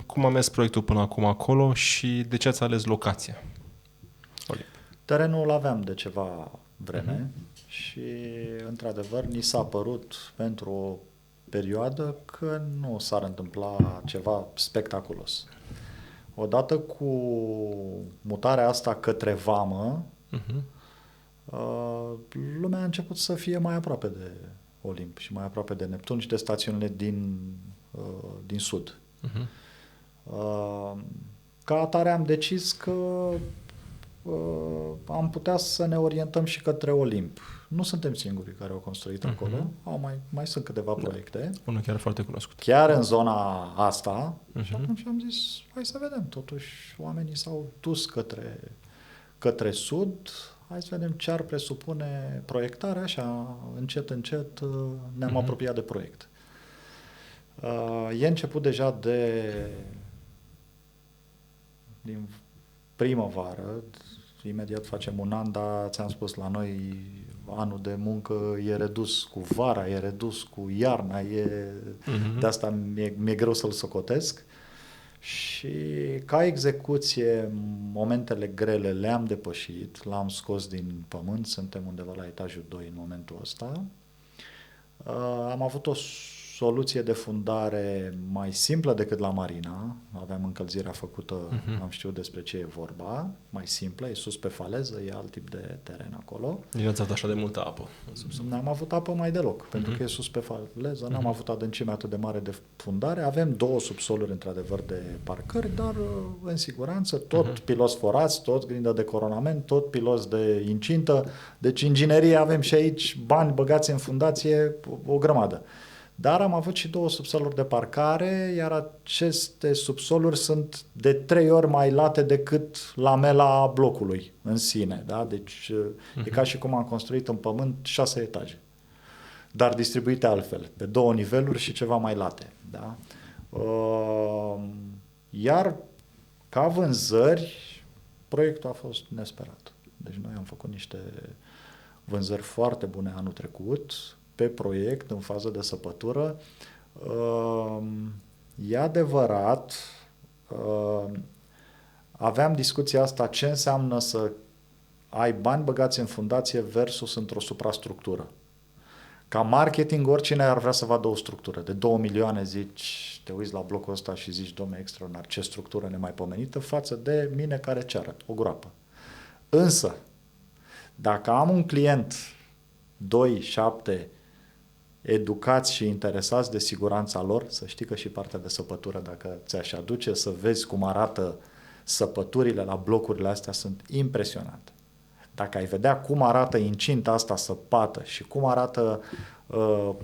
Cum a mers proiectul până acum acolo și de ce ați ales locația? Olimp. Terenul îl aveam de ceva vreme și, într-adevăr, ni s-a părut pentru o perioadă că nu s-ar întâmpla ceva spectaculos. Odată cu mutarea asta către Vamă, lumea a început să fie mai aproape de Olimp și mai aproape de Neptun și de stațiunile din sud. Ca atare am decis că am putea să ne orientăm și către Olimp. Nu suntem singurii care au construit acolo, mai sunt câteva proiecte. Unul chiar foarte cunoscut. Chiar în zona asta, și atunci am zis, hai să vedem, totuși oamenii s-au dus către sud, hai să vedem ce ar presupune proiectarea, așa, încet ne-am apropiat de proiect. E început deja din primăvară, imediat facem un an, dar ți-am spus, la noi anul de muncă e redus cu vara, e redus cu iarna, de asta mi-e greu să-l socotesc. Și ca execuție, momentele grele le-am depășit, l-am scos din pământ, suntem undeva la etajul 2 în momentul ăsta. Am avut o soluție de fundare mai simplă decât la Marina, aveam încălzirea făcută, am știut despre ce e vorba, mai simplă, e sus pe faleză, e alt tip de teren acolo. Nu ați dat așa de multă apă. N-am avut apă mai deloc, pentru că e sus pe faleză, n-am avut adâncime atât de mare de fundare, avem 2 subsoluri într-adevăr de parcări, dar în siguranță, tot piloți forați, tot grindă de coronament, tot piloți de incintă, deci inginerie avem și aici, bani băgați în fundație, o grămadă. Dar am avut și 2 subsoluri de parcare, iar aceste subsoluri sunt de 3 ori mai late decât lamela blocului în sine. Da? Deci e ca și cum am construit în pământ 6 etaje, dar distribuite altfel, pe 2 niveluri și ceva mai late. Da? Iar ca vânzări, proiectul a fost nesperat. Deci noi am făcut niște vânzări foarte bune anul trecut, pe proiect, în fază de săpătură. E adevărat, aveam discuția asta, ce înseamnă să ai bani băgați în fundație versus într-o suprastructură. Ca marketing, oricine ar vrea să vadă o structură. De 2 milioane zici, te uiți la blocul ăsta și zici, dom'le, extraordinar, ce structură nemaipomenită, față de mine care ce arăt, o groapă. Însă, dacă am un client 2-7 educați și interesați de siguranța lor, să știi că și partea de săpătură, dacă ți-aș aduce să vezi cum arată săpăturile la blocurile astea, sunt impresionante. Dacă ai vedea cum arată incinta asta săpată și cum arată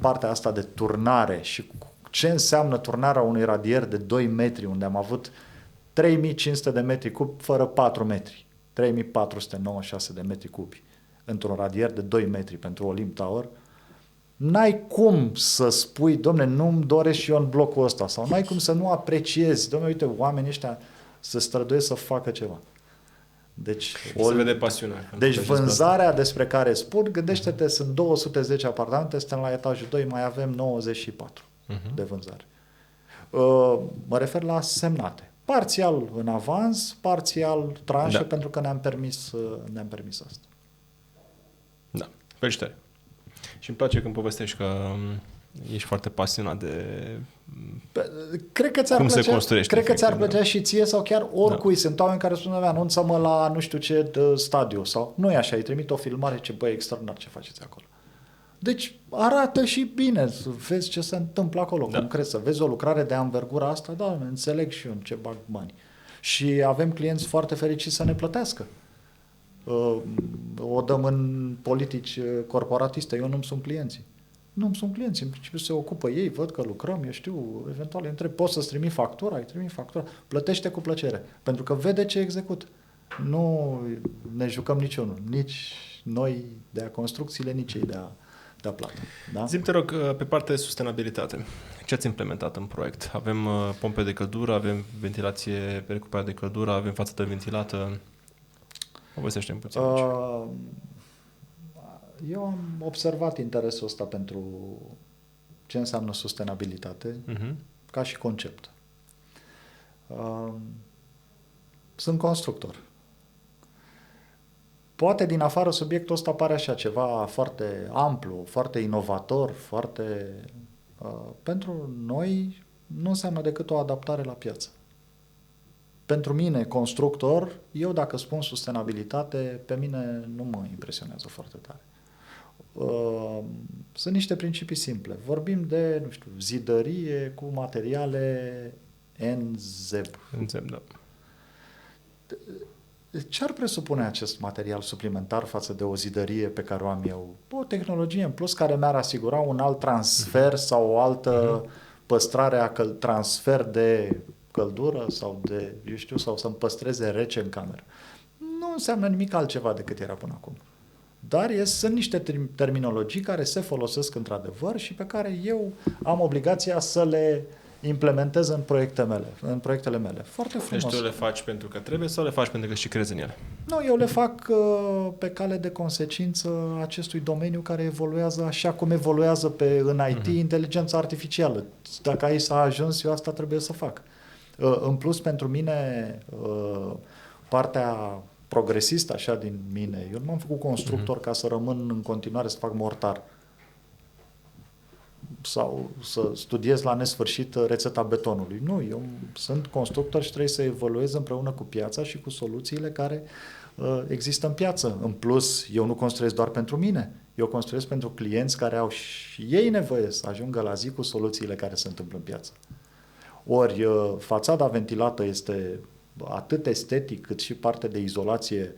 partea asta de turnare și ce înseamnă turnarea unui radier de 2 metri, unde am avut 3500 de metri cub fără 4 metri, 3496 de metri cubi într-un radier de 2 metri pentru Olymp Tower, n-ai cum să spui, domne, nu-mi doresc și eu în blocul ăsta, sau n-ai cum să nu apreciezi, domne, uite, oamenii ăștia se străduiesc să facă ceva. Deci, se vede pasiunea. Deci vânzarea despre care spun, gândește-te, sunt 210 apartamente, suntem la etajul 2, mai avem 94 de vânzare. Mă refer la semnate. Parțial în avans, parțial tranșe, pentru că ne-am permis asta. Da, felicitări. Și îmi place când povestești că ești foarte pasionat de cum se construiește. Cred că ți-ar plăcea și ție sau chiar oricui. Sunt oameni care spun, anunță-mă la nu știu ce stadiu. Sau nu e așa, îi trimit o filmare, ce băi, extraordinar ce faceți acolo. Deci arată și bine, vezi ce se întâmplă acolo, cum crezi, să vezi o lucrare de anvergura asta, da, înțeleg și eu în ce bag bani. Și avem clienți foarte fericiți să ne plătească. O dăm în politici corporatiste, eu nu-mi sunt clienții. Nu-mi sunt clienții, în principiu se ocupă ei, văd că lucrăm, eu știu, eventual îi întreb, poți să-ți trimi factura? Îi trimi factura, plătește cu plăcere, pentru că vede ce execut. Nu ne jucăm niciunul, nici noi de a construcțiile, nici ei de a plată. Da? Zi-mi, te rog, pe partea de sustenabilitate, ce ați implementat în proiect? Avem pompe de căldură, avem ventilație, recuperare de căldură, avem fațadă ventilată. Povestește-mi puțin. Eu am observat interesul ăsta pentru ce înseamnă sustenabilitate ca și concept. Sunt constructor. Poate din afară subiectul ăsta pare așa ceva foarte amplu, foarte inovator, foarte... pentru noi nu înseamnă decât o adaptare la piață. Pentru mine, constructor, eu dacă spun sustenabilitate, pe mine nu mă impresionează foarte tare. Sunt niște principii simple. Vorbim de, nu știu, zidărie cu materiale NZEB. NZEB, da. Ce ar presupune acest material suplimentar față de o zidărie pe care o am eu? O tehnologie în plus care mi-ar asigura un alt transfer sau o altă păstrare a transfer de căldură sau de, eu știu, sau să-mi păstreze rece în cameră. Nu înseamnă nimic altceva decât era până acum. Dar sunt niște terminologii care se folosesc într-adevăr și pe care eu am obligația să le implementez în proiectele mele. Foarte frumos. Deci tu le faci pentru că trebuie sau le faci pentru că și crezi în ele? Nu, eu le fac pe cale de consecință acestui domeniu care evoluează așa cum evoluează în IT inteligența artificială. Dacă aici s-a ajuns, eu asta trebuie să fac. În plus, pentru mine, partea progresistă așa din mine, eu nu m-am făcut constructor ca să rămân în continuare să fac mortar sau să studiez la nesfârșit rețeta betonului. Nu, eu sunt constructor și trebuie să evoluez împreună cu piața și cu soluțiile care există în piață. În plus, eu nu construiesc doar pentru mine, eu construiesc pentru clienți care au și ei nevoie să ajungă la zi cu soluțiile care se întâmplă în piață. Ori fațada ventilată este atât estetic cât și parte de izolație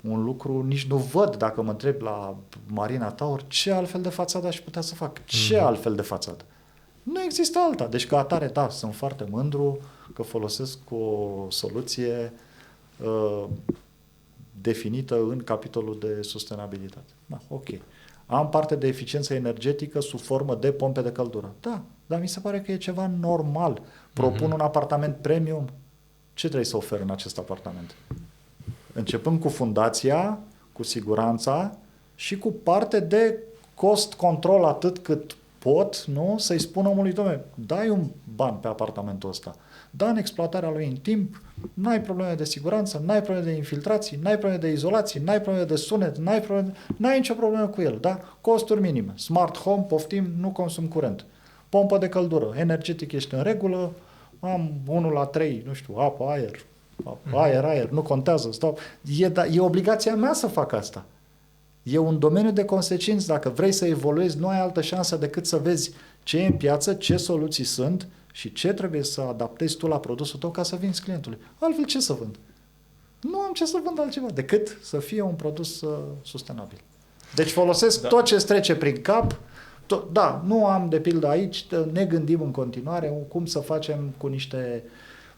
un lucru, nici nu văd, dacă mă întreb la Marina Tower, ce altfel de fațadă aș putea să fac? Ce altfel de fațadă? Nu există alta. Deci ca atare, da, sunt foarte mândru că folosesc o soluție definită în capitolul de sustenabilitate. Da, ok. Am parte de eficiență energetică sub formă de pompe de căldură. Da, dar mi se pare că e ceva normal. Propun un apartament premium. Ce trebuie să ofer în acest apartament? Începând cu fundația, cu siguranța și cu parte de cost control atât cât pot, nu? Să-i spun omului, dom'le, dai un ban pe apartamentul ăsta, da în exploatarea lui în timp, n-ai probleme de siguranță, n-ai probleme de infiltrații, n-ai probleme de izolații, n-ai probleme de sunet, n-ai nicio problemă cu el, da? Costuri minime. Smart home, poftim, nu consum curent. Pompă de căldură, energetic ești în regulă, am 1:3, nu știu, apă, aer, nu contează, stau. E obligația mea să fac asta. E un domeniu de consecințe. Dacă vrei să evoluezi, nu ai altă șansă decât să vezi ce e în piață, ce soluții sunt și ce trebuie să adaptezi tu la produsul tău ca să vinzi clientului. Altfel ce să vând? Nu am ce să vând altceva decât să fie un produs sustenabil. Deci folosesc tot ce îți trece prin cap. Da, nu am de pildă aici, ne gândim în continuare cum să facem cu niște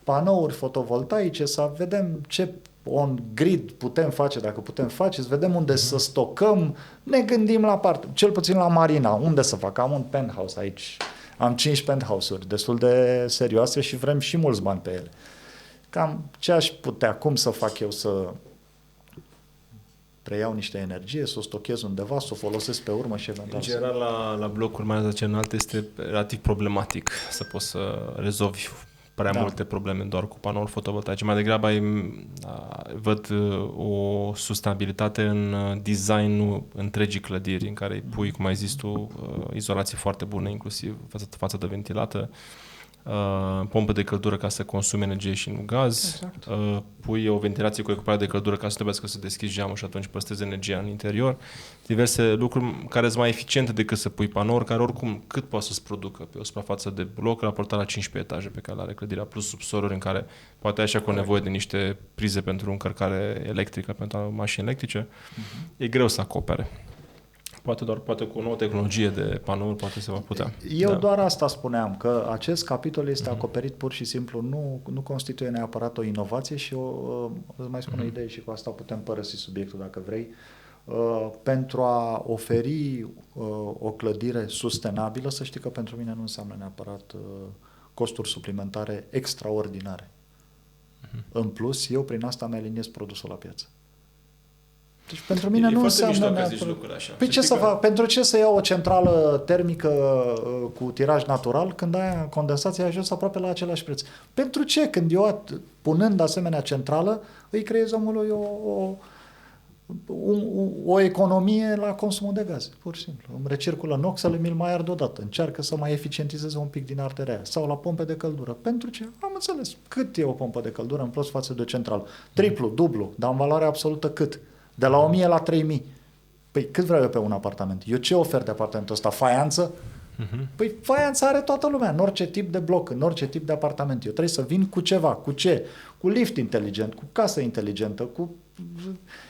panouri fotovoltaice, să vedem ce on-grid putem face, dacă putem face, să vedem unde să stocăm, ne gândim la parte, cel puțin la Marina, unde să fac, am un penthouse aici, am 5 penthouse-uri destul de serioase și vrem și mulți bani pe ele. Cam ce aș putea, cum să fac eu să preiau niște energie, să o stochez undeva, să o folosesc pe urmă și eventual. În general, la blocuri, mai ales la cel înalt, este relativ problematic să poți să rezolvi prea multe probleme doar cu panouri fotovoltaice. Mai degrabă văd o sustenabilitate în designul întregii clădiri, în care îi pui, cum ai zis tu, izolație foarte bună, inclusiv fațadă ventilată, pompă de căldură ca să consume energie și nu gaz, exact. Pui o ventilație cu recuperare de căldură ca să nu trebuiască să deschizi geamul și atunci păstrezi energia în interior. Diverse lucruri care sunt mai eficiente decât să pui panouri, care oricum cât poate să-ți producă pe o suprafață de bloc raportat la 15 etaje pe care le are clădirea, plus subsoluri în care poate ai și acolo nevoie de niște prize pentru încărcare electrică, pentru mașini electrice. E greu să acopere. Poate cu o nouă tehnologie de panouri poate se va putea. Eu doar asta spuneam, că acest capitol este acoperit pur și simplu, nu constituie neapărat o inovație și îți mai spun o idee și cu asta putem părăsi subiectul dacă vrei. Pentru a oferi o clădire sustenabilă, să știi că pentru mine nu înseamnă neapărat costuri suplimentare extraordinare. În plus, eu prin asta mi aliniez produsul la piață. Deci pentru mine nu înseamnă Păi ce să fac? Pentru ce să iau o centrală termică cu tiraj natural când aia condensația a ajuns aproape la același preț? Pentru ce? Când eu, punând asemenea centrală, îi creez omului o economie la consumul de gaze, pur și simplu. Îmi recirculă noxele, mi-l mai ard odată. Încearcă să mai eficientizeze un pic din arderea aia. Sau la pompe de căldură. Pentru ce? Am înțeles. Cât e o pompă de căldură în plus față de o centrală? Triplu, dublu, dar în valoare absolută cât? De la 1000 la 3000. Păi cât vreau eu pe un apartament? Eu ce ofer de apartamentul ăsta? Faianță? Păi faianță are toată lumea, în orice tip de bloc, în orice tip de apartament. Eu trebuie să vin cu ceva. Cu ce? Cu lift inteligent, cu casă inteligentă, cu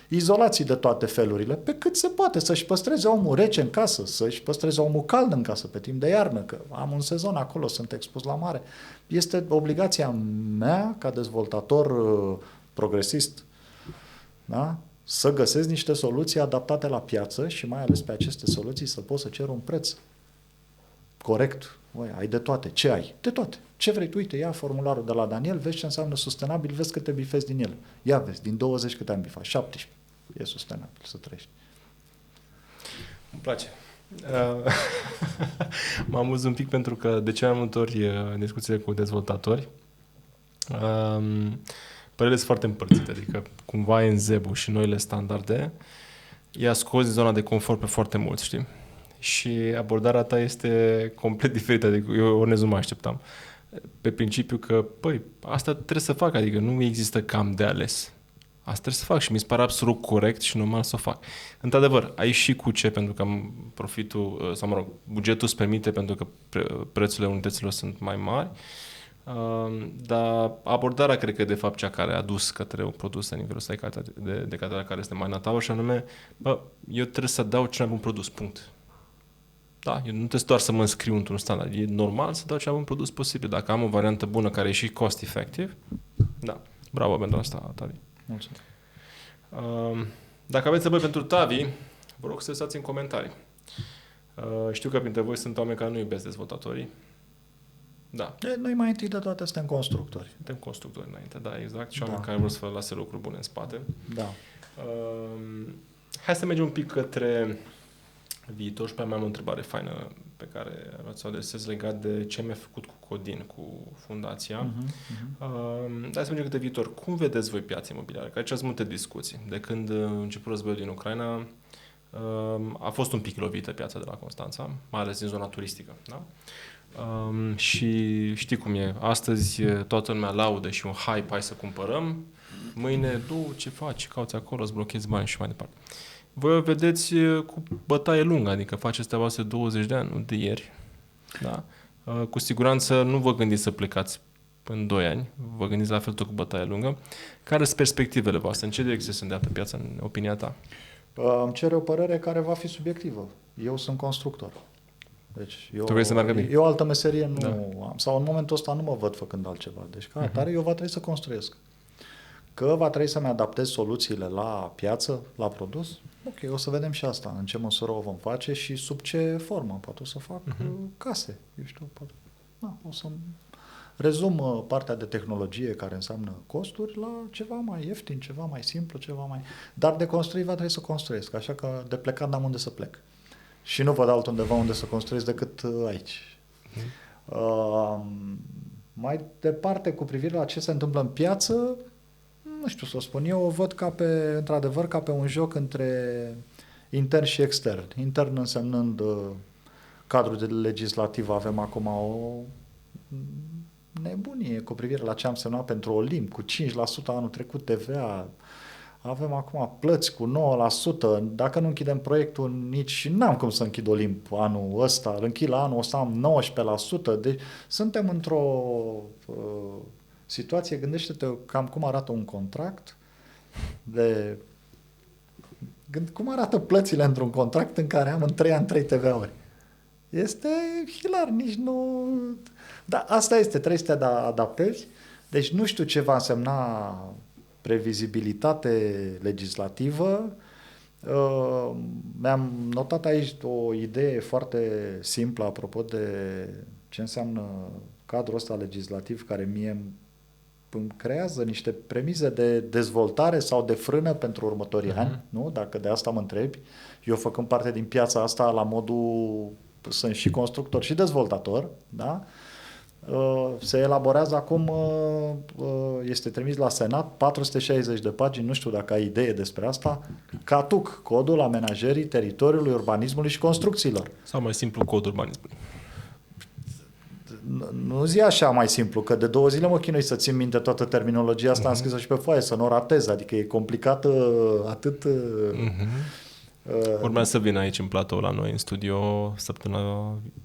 izolații de toate felurile, pe cât se poate, să-și păstreze omul rece în casă, să-și păstreze omul cald în casă pe timp de iarnă, că am un sezon acolo, sunt expus la mare. Este obligația mea, ca dezvoltator progresist, da? Să găsesc niște soluții adaptate la piață și mai ales pe aceste soluții să pot să cer un preț corect. Ai de toate. Ce ai? De toate. Ce vrei tu? Uite, ia formularul de la Daniel, vezi ce înseamnă sustenabil, vezi câte bifezi din el. Ia vezi, din 20 câte am bifat? 17. E sustenabil să trăiești. Îmi place. M-am amuzat un pic pentru că de ce mai multe ori în discuțiile cu dezvoltatori Părerile sunt foarte împărțite, adică cumva NZEB-ul și noile standarde i-a scos din zona de confort pe foarte mulți, știi? Și abordarea ta este complet diferită, adică eu ori nu mă așteptam. Pe principiu că, păi, asta trebuie să fac, adică nu există cam de ales. Asta trebuie să fac și mi se pare absolut corect și normal să o fac. Într-adevăr, ai și cu ce, pentru că profitul, sau mă rog, bugetul îți permite pentru că prețurile unităților sunt mai mari, dar abordarea cred că e de fapt cea care a dus către un produs la nivelul ăsta de calitate care este mai natal și anume, eu trebuie să dau cel mai bun produs, punct. Da, eu nu trebuie doar să mă înscriu într-un standard. E normal să dau cel mai bun produs posibil. Dacă am o variantă bună care e și cost-effective, da, bravo pentru asta, Tavi. Mulțumesc. Dacă aveți întrebări pentru Tavi, vă rog să lăsați în comentarii. Știu că printre voi sunt oameni care nu iubesc dezvoltatorii. Da. Noi mai întâi de toate suntem constructori. Suntem constructori înainte, da, exact. Și oameni care vor să lase lucruri bune în spate. Da. Hai să mergem un pic către viitor și pe mai am o întrebare faină pe care vreau să o adresez legat de ce mi-a făcut cu Codin, cu fundația. Dar să mergem către viitor. Cum vedeți voi piața imobiliară? Că aici ați multe discuții. De când a început războiul din Ucraina, a fost un pic lovită piața de la Constanța, mai ales din zona turistică. Da? Și știi cum e. Astăzi toată lumea laudă și un hype, hai să cumpărăm. Mâine, ce faci? Cauți acolo, îți blochezi bani și mai departe. Voi o vedeți cu bătaie lungă, adică faceți treaba asta de 20 de ani, nu de ieri. Da? Cu siguranță nu vă gândiți să plecați în 2 ani, vă gândiți la fel tot cu bătaie lungă. Care sunt perspectivele voastre? În ce direcție se îndreaptă piața, în opinia ta? Îmi cere o părere care va fi subiectivă. Eu sunt constructor. Deci tu vrei să meargă bine? Eu altă meserie nu am. Sau în momentul ăsta nu mă văd făcând altceva. Deci ca atare eu va trebui să construiesc. Că va trebui să-mi adaptez soluțiile la piață, la produs. Ok, o să vedem și asta, în ce măsură o vom face și sub ce formă. Poate o să fac case, eu știu, poate. Da, o să rezum partea de tehnologie care înseamnă costuri la ceva mai ieftin, ceva mai simplu, ceva mai... Dar de construit va trebui să construiesc, așa că de plecat n-am unde să plec. Și nu văd altundeva unde să construiesc decât aici. Mai departe, cu privire la ce se întâmplă în piață, nu știu să o spun, eu o văd într-adevăr ca pe un joc între intern și extern. Intern însemnând cadrul legislativ, avem acum o nebunie cu privire la ce am semnat pentru Olimp, cu 5% anul trecut TVA, avem acum plăți cu 9%, dacă nu închidem proiectul nici n-am cum să închid Olimp anul ăsta, îl închid la anul ăsta am 19%, deci suntem într-o situație, gândește-te cam cum arată un contract, cum arată plățile într-un contract în care am în 3 ani 3 TVA-uri. Este hilar, nici nu... Dar asta este, trebuie să te adaptezi, deci nu știu ce va însemna previzibilitate legislativă. Mi-am notat aici o idee foarte simplă apropo de ce înseamnă cadrul ăsta legislativ care mie îmi creează niște premize de dezvoltare sau de frână pentru următorii ani, nu? Dacă de asta mă întrebi. Eu făcând parte din piața asta la modul sunt și constructor și dezvoltator, da? Se elaborează acum, este trimis la Senat, 460 de pagini, nu știu dacă ai idee despre asta, CATUC, Codul Amenajării Teritoriului, Urbanismului și Construcțiilor. Sau mai simplu, Codul Urbanismului. Nu zi așa mai simplu, că de 2 zile mă chinui să țin minte toată terminologia asta, am scris-o și pe foaie, să nu o ratez, adică e complicată atât... Urmează să vină aici în platou la noi, în studio,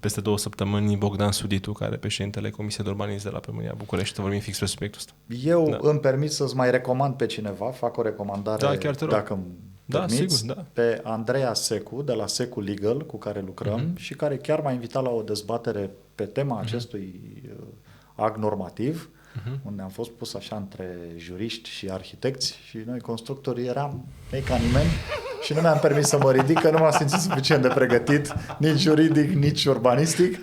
peste 2 săptămâni, Bogdan Suditu, care e președintele Comisiei de Urbanism de la Primăria București, vorbim fix pe subiectul ăsta. Eu îmi permit să-ți mai recomand pe cineva, fac o recomandare, dacă îmi permiți, sigur, pe Andreea Secu, de la Secu Legal, cu care lucrăm și care chiar m-a invitat la o dezbatere pe tema acestui act normativ, unde am fost pus așa între juriști și arhitecți și noi constructorii eram ca nimeni și nu mi-am permis să mă ridic, că nu m-am simțit suficient de pregătit, nici juridic, nici urbanistic.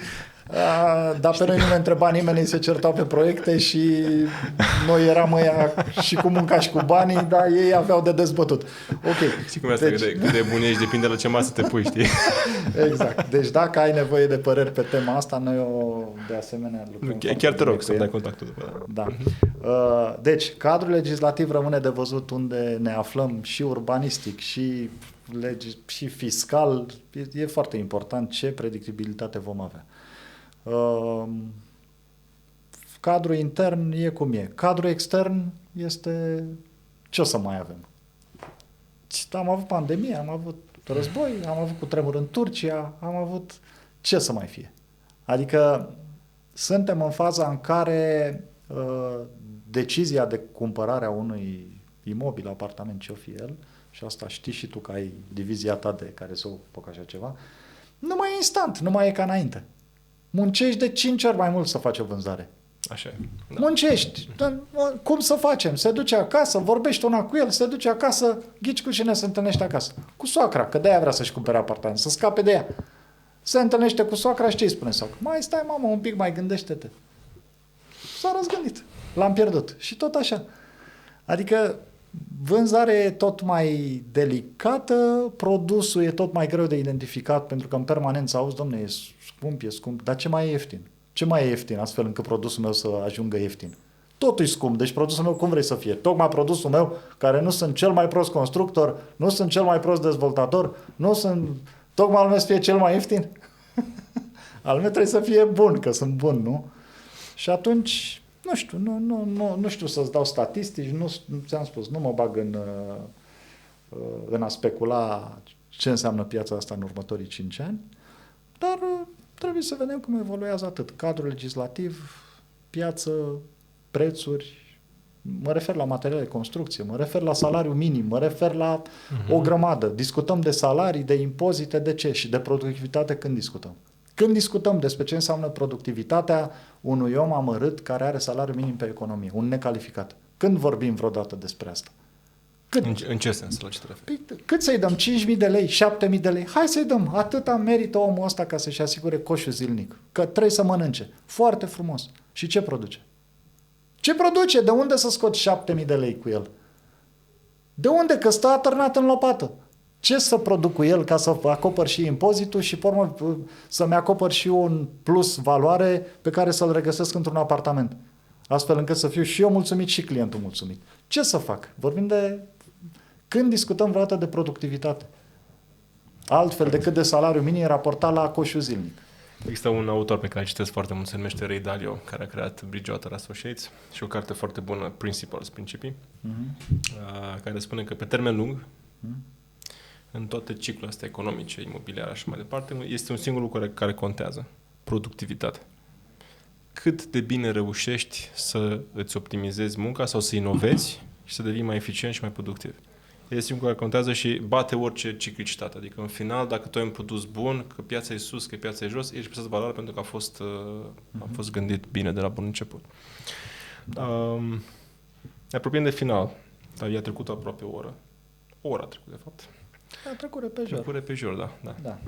Dar pe noi nu ne întreba nimeni, se certau pe proiecte și noi eram ăia și cu munca și cu banii, dar ei aveau de dezbătut. Ok. Știi cum e asta, cât de bun ești, depinde la ce masă te pui, știi? Exact. Deci dacă ai nevoie de păreri pe tema asta, noi de asemenea lucrăm. Chiar te rog să dai contactul după. Da. Deci, cadrul legislativ rămâne de văzut unde ne aflăm și urbanistic și fiscal. E foarte important ce predictibilitate vom avea. Cadrul intern e cum e. Cadrul extern este ce o să mai avem. Am avut pandemie, am avut război, am avut cutremur în Turcia, am avut ce să mai fie. Adică suntem în faza în care decizia de cumpărare a unui imobil, apartament, ce-o fi el, și asta știi și tu că ai divizia ta de care se ocupă așa ceva, nu mai e instant, nu mai e ca înainte. Muncești de 5 ori mai mult să faci o vânzare. Așa e. Da. Muncești. Cum să facem? Se duce acasă, vorbește una cu el, se duce acasă, ghici cu cine se întâlnește acasă? Cu soacra, că de-aia vrea să-și cumpere apartament, să scape de ea. Se întâlnește cu soacra și ce îi spune soacra? Mai stai, mamă, un pic, mai gândește-te. S-a răzgândit. L-am pierdut. Și tot așa. Adică vânzarea e tot mai delicată, produsul e tot mai greu de identificat, pentru că în permanență auzi, domne, e scump, dar ce mai e ieftin? Ce mai e ieftin, astfel încât produsul meu să ajungă ieftin? Totul e scump, deci produsul meu cum vrei să fie? Tocmai produsul meu, care nu sunt cel mai prost constructor, nu sunt cel mai prost dezvoltator, nu sunt... Tocmai al meu să fie cel mai ieftin? Al meu trebuie să fie bun, că sunt bun, nu? Și atunci, nu știu să-ți dau statistici, ți-am spus, nu mă bag în a specula ce înseamnă piața asta în următorii 5 ani, dar trebuie să vedem cum evoluează atât cadrul legislativ, piață, prețuri, mă refer la materiale de construcție, mă refer la salariu minim, mă refer la o grămadă. Discutăm de salarii, de impozite, de ce? Și de productivitate când discutăm. Când discutăm despre ce înseamnă productivitatea unui om amărât care are salariu minim pe economie, un necalificat. Când vorbim vreodată despre asta? Cât? În ce sens? La ce te referi? Cât să-i dăm? 5.000 de lei? 7.000 de lei? Hai să-i dăm. Atâta merită omul ăsta ca să-și asigure coșul zilnic. Că trebuie să mănânce. Foarte frumos. Și ce produce? Ce produce? De unde să scot 7.000 de lei cu el? De unde? Că stă atârnat în lopată. Ce să produc cu el ca să acopăr și impozitul și să-mi acopăr și un plus valoare pe care să-l regăsesc într-un apartament? Astfel încât să fiu și eu mulțumit și clientul mulțumit. Ce să fac? Vorbim de... Când discutăm vreodată de productivitate? Altfel decât de salariu minim raportat la coșul zilnic. Există un autor pe care îl citesc foarte mult, se numește Ray Dalio, care a creat Bridgewater Associates și o carte foarte bună, Principles, Principii, care spune că pe termen lung, în toate ciclurile astea economice, imobiliare și mai departe, este un singur lucru care contează, productivitatea. Cât de bine reușești să îți optimizezi munca sau să inovezi și să devii mai eficient și mai productiv. Este singurul care contează și bate orice ciclicitate. Adică, în final, dacă tu ai un produs bun, că piața e sus, că piața e jos, ești păstrat valoare pentru că a fost gândit bine de la bun început. Da. Ne apropiem de final. Dar i-a trecut aproape o oră. O oră a trecut, de fapt. A trecut repejor. Trecut repejor, da. Da.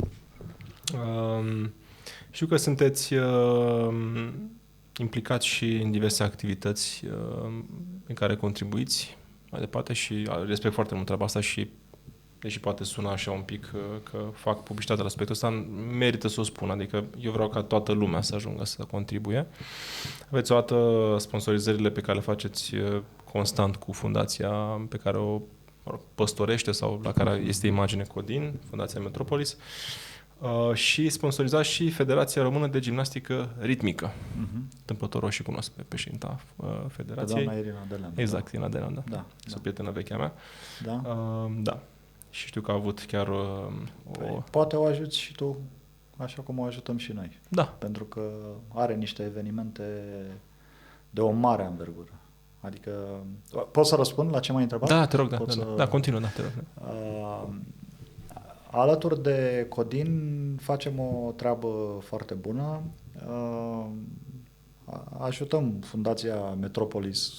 Știu că sunteți implicați și în diverse activități în care contribuiți mai departe și respect foarte mult treaba asta și deși poate suna așa un pic că fac publicitate la aspectul ăsta, merită să o spun, adică eu vreau ca toată lumea să ajungă să contribuie. Aveți o dată sponsorizările pe care le faceți constant cu fundația pe care o păstorește sau la care este imagine Codin, Fundația Metropolis, și sponsorizați și Federația Română de Gimnastică Ritmică. Întâmplător o și cunosc pe președinta Federației. Doamna Irina Delanda. Exact, Irina Delanda. Da. Este o prietenă vechea mea. Da. Da. Și știu că a avut chiar Poate o ajuți și tu așa cum o ajutăm și noi. Da. Pentru că are niște evenimente de o mare anvergură. Adică, pot să răspund la ce m-ai întrebat? Da, te rog, da. Să... Da, continuă, da, te rog. Alături de Codin facem o treabă foarte bună. Ajutăm Fundația Metropolis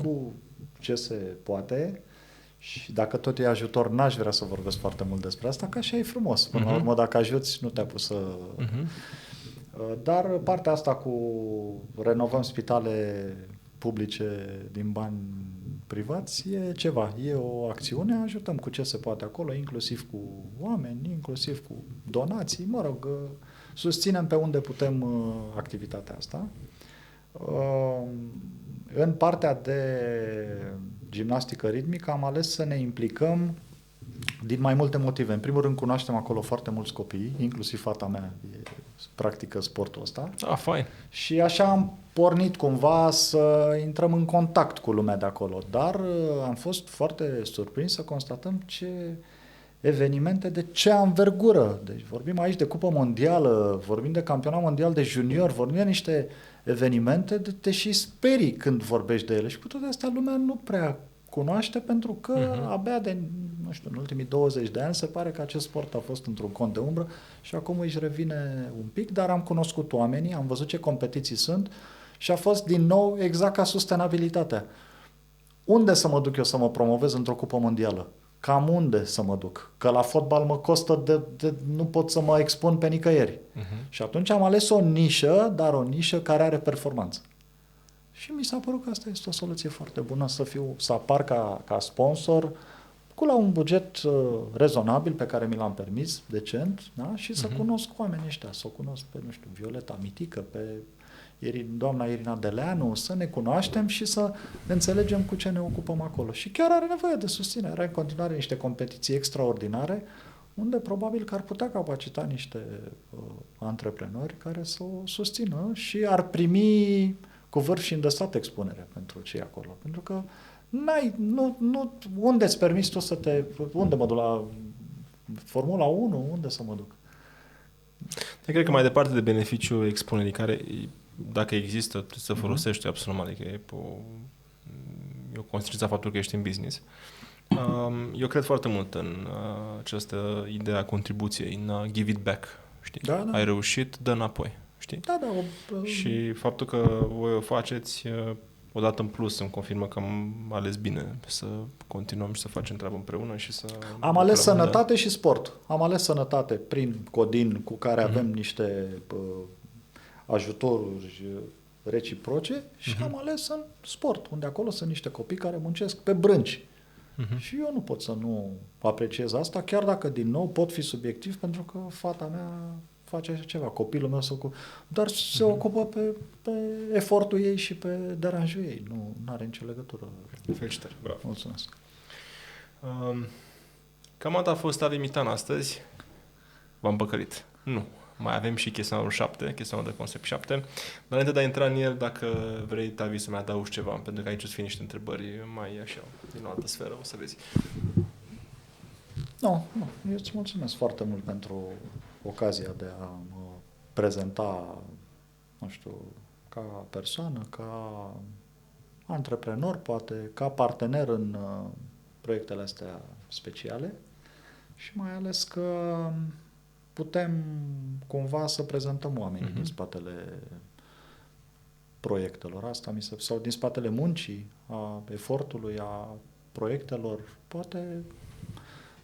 cu ce se poate și dacă tot e ajutor, n-aș vrea să vorbesc foarte mult despre asta, că așa e frumos. Până la urmă, dacă ajuți, nu te-a pus să... Dar partea asta cu renovăm spitale publice din bani privați e ceva, e o acțiune, ajutăm cu ce se poate acolo, inclusiv cu oameni, inclusiv cu donații, mă rog, susținem pe unde putem activitatea asta. În partea de gimnastică ritmică am ales să ne implicăm din mai multe motive. În primul rând cunoaștem acolo foarte mulți copii, inclusiv fata mea practică sportul ăsta. Fain. Și așa am pornit cumva să intrăm în contact cu lumea de acolo. Dar am fost foarte surprins să constatăm ce evenimente de ce anvergură. Deci vorbim aici de Cupă Mondială, vorbim de Campionat Mondial de Junior, vorbim de niște evenimente de te și sperii când vorbești de ele. Și cu toate astea lumea nu prea cunoaște pentru că abia de, nu știu, în ultimii 20 de ani se pare că acest sport a fost într-un cont de umbră și acum își revine un pic, dar am cunoscut oamenii, am văzut ce competiții sunt și a fost din nou exact ca sustenabilitatea. Unde să mă duc eu să mă promovez într-o cupă mondială? Cam unde să mă duc? Că la fotbal mă costă nu pot să mă expun pe nicăieri. Și atunci am ales o nișă, dar o nișă care are performanță. Și mi s-a părut că asta este o soluție foarte bună să apar ca sponsor cu la un buget rezonabil pe care mi l-am permis, decent, da? Și să cunosc oamenii ăștia, să o cunosc pe, nu știu, Violeta Mitică, pe doamna Irina Deleanu, să ne cunoaștem și să înțelegem cu ce ne ocupăm acolo. Și chiar are nevoie de susținere. Are în continuare niște competiții extraordinare unde probabil că ar putea capacita niște antreprenori care să o susțină și ar primi cu vârf și îndăsat expunere pentru cei acolo. Pentru că unde îți permiți tu unde mă duc la Formula 1? Unde să mă duc? Eu cred că mai departe de beneficiul expunerii, care, dacă există, trebuie să folosești absolut normal. Adică e o constrângere faptul că ești în business. Eu cred foarte mult în această idee a contribuției, în give it back. Știi? Da. Ai reușit, dă înapoi. Știi? Da. Și faptul că voi o faceți odată în plus îmi confirmă că am ales bine să continuăm și să facem treabă împreună și să... Am ales sănătate și sport. Am ales sănătate prin Codin, cu care avem niște ajutoruri reciproce și am ales în sport, unde acolo sunt niște copii care muncesc pe brânci. Și eu nu pot să nu apreciez asta, chiar dacă din nou pot fi subiectiv, pentru că fata mea face așa ceva, copilul meu dar se ocupă pe efortul ei și pe deranjul ei. Nu are nicio legătură. Felicitări, bravo. Mulțumesc. Cam atât a fost Avi Mitan astăzi. V-am păcălit. Nu. Mai avem și chestionarul 7, chestionarul de concept 7. Dar înainte de a intra în el, dacă vrei, Tavi, să-mi adaugi ceva, pentru că aici o să fie niște întrebări mai așa, din o altă sferă, o să vezi. Nu. Eu îți mulțumesc foarte mult pentru ocazia de a mă prezenta, nu știu, ca persoană, ca antreprenor, poate, ca partener în proiectele astea speciale și mai ales că putem cumva să prezentăm oamenii din spatele proiectelor asta, sau din spatele muncii, a efortului, a proiectelor, poate,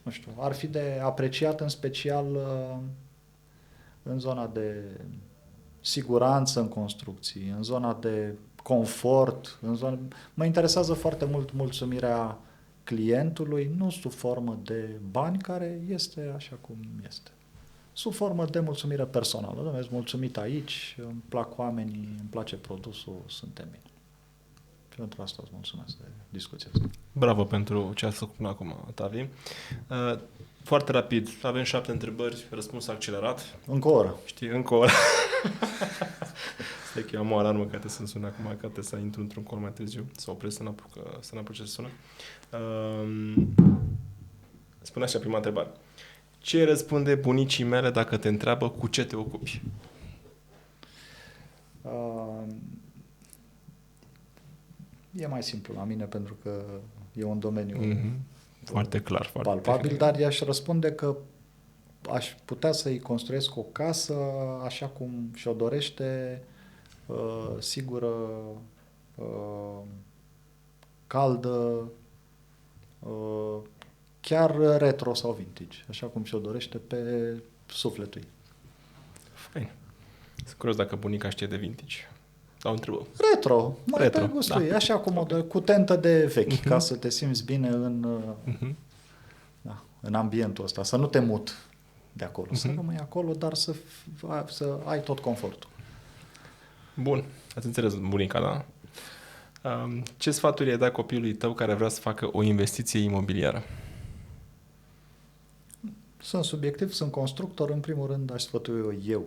nu știu, ar fi de apreciat în special în zona de siguranță în construcții, în zona de confort, mă interesează foarte mult mulțumirea clientului, nu sub formă de bani, care este așa cum este. Sub formă de mulțumire personală. Dom'le, ești mulțumit aici, îmi plac oamenii, îmi place produsul, suntem bine. Și pentru asta îți mulțumesc de discuția asta. Bravo pentru ce ați făcut până acum, Tavi. Foarte rapid, avem 7 întrebări, răspuns accelerat. Încă o oră. Știi, încă o oră. Stai că eu am o alarmă care trebuie să-mi sune acum, că trebuie să intru într-un call mai târziu, să opresc să n-apuce să sună. Spune așa prima întrebare. Ce răspunde bunicii mele dacă te întreabă cu ce te ocupi? E mai simplu la mine pentru că e un domeniu foarte clar, foarte palpabil, dar i-aș răspunde că aș putea să-i construiesc o casă așa cum și-o dorește, sigură, caldă, chiar retro sau vintage, așa cum și-o dorește pe sufletul ei. Fain. Sunt curios dacă bunica știe de vintage. Sau întrebă. Retro, mai Retro, pe gustul ei, da. așa cu tentă de vechi, ca să te simți bine în ambientul ăsta, să nu te mut de acolo, să rămâi acolo, dar să ai tot confortul. Bun, ați înțeles bunica, da? Ce sfaturi ai dat copilului tău care vrea să facă o investiție imobiliară? Sunt subiectiv, sunt constructor, în primul rând aș sfătui eu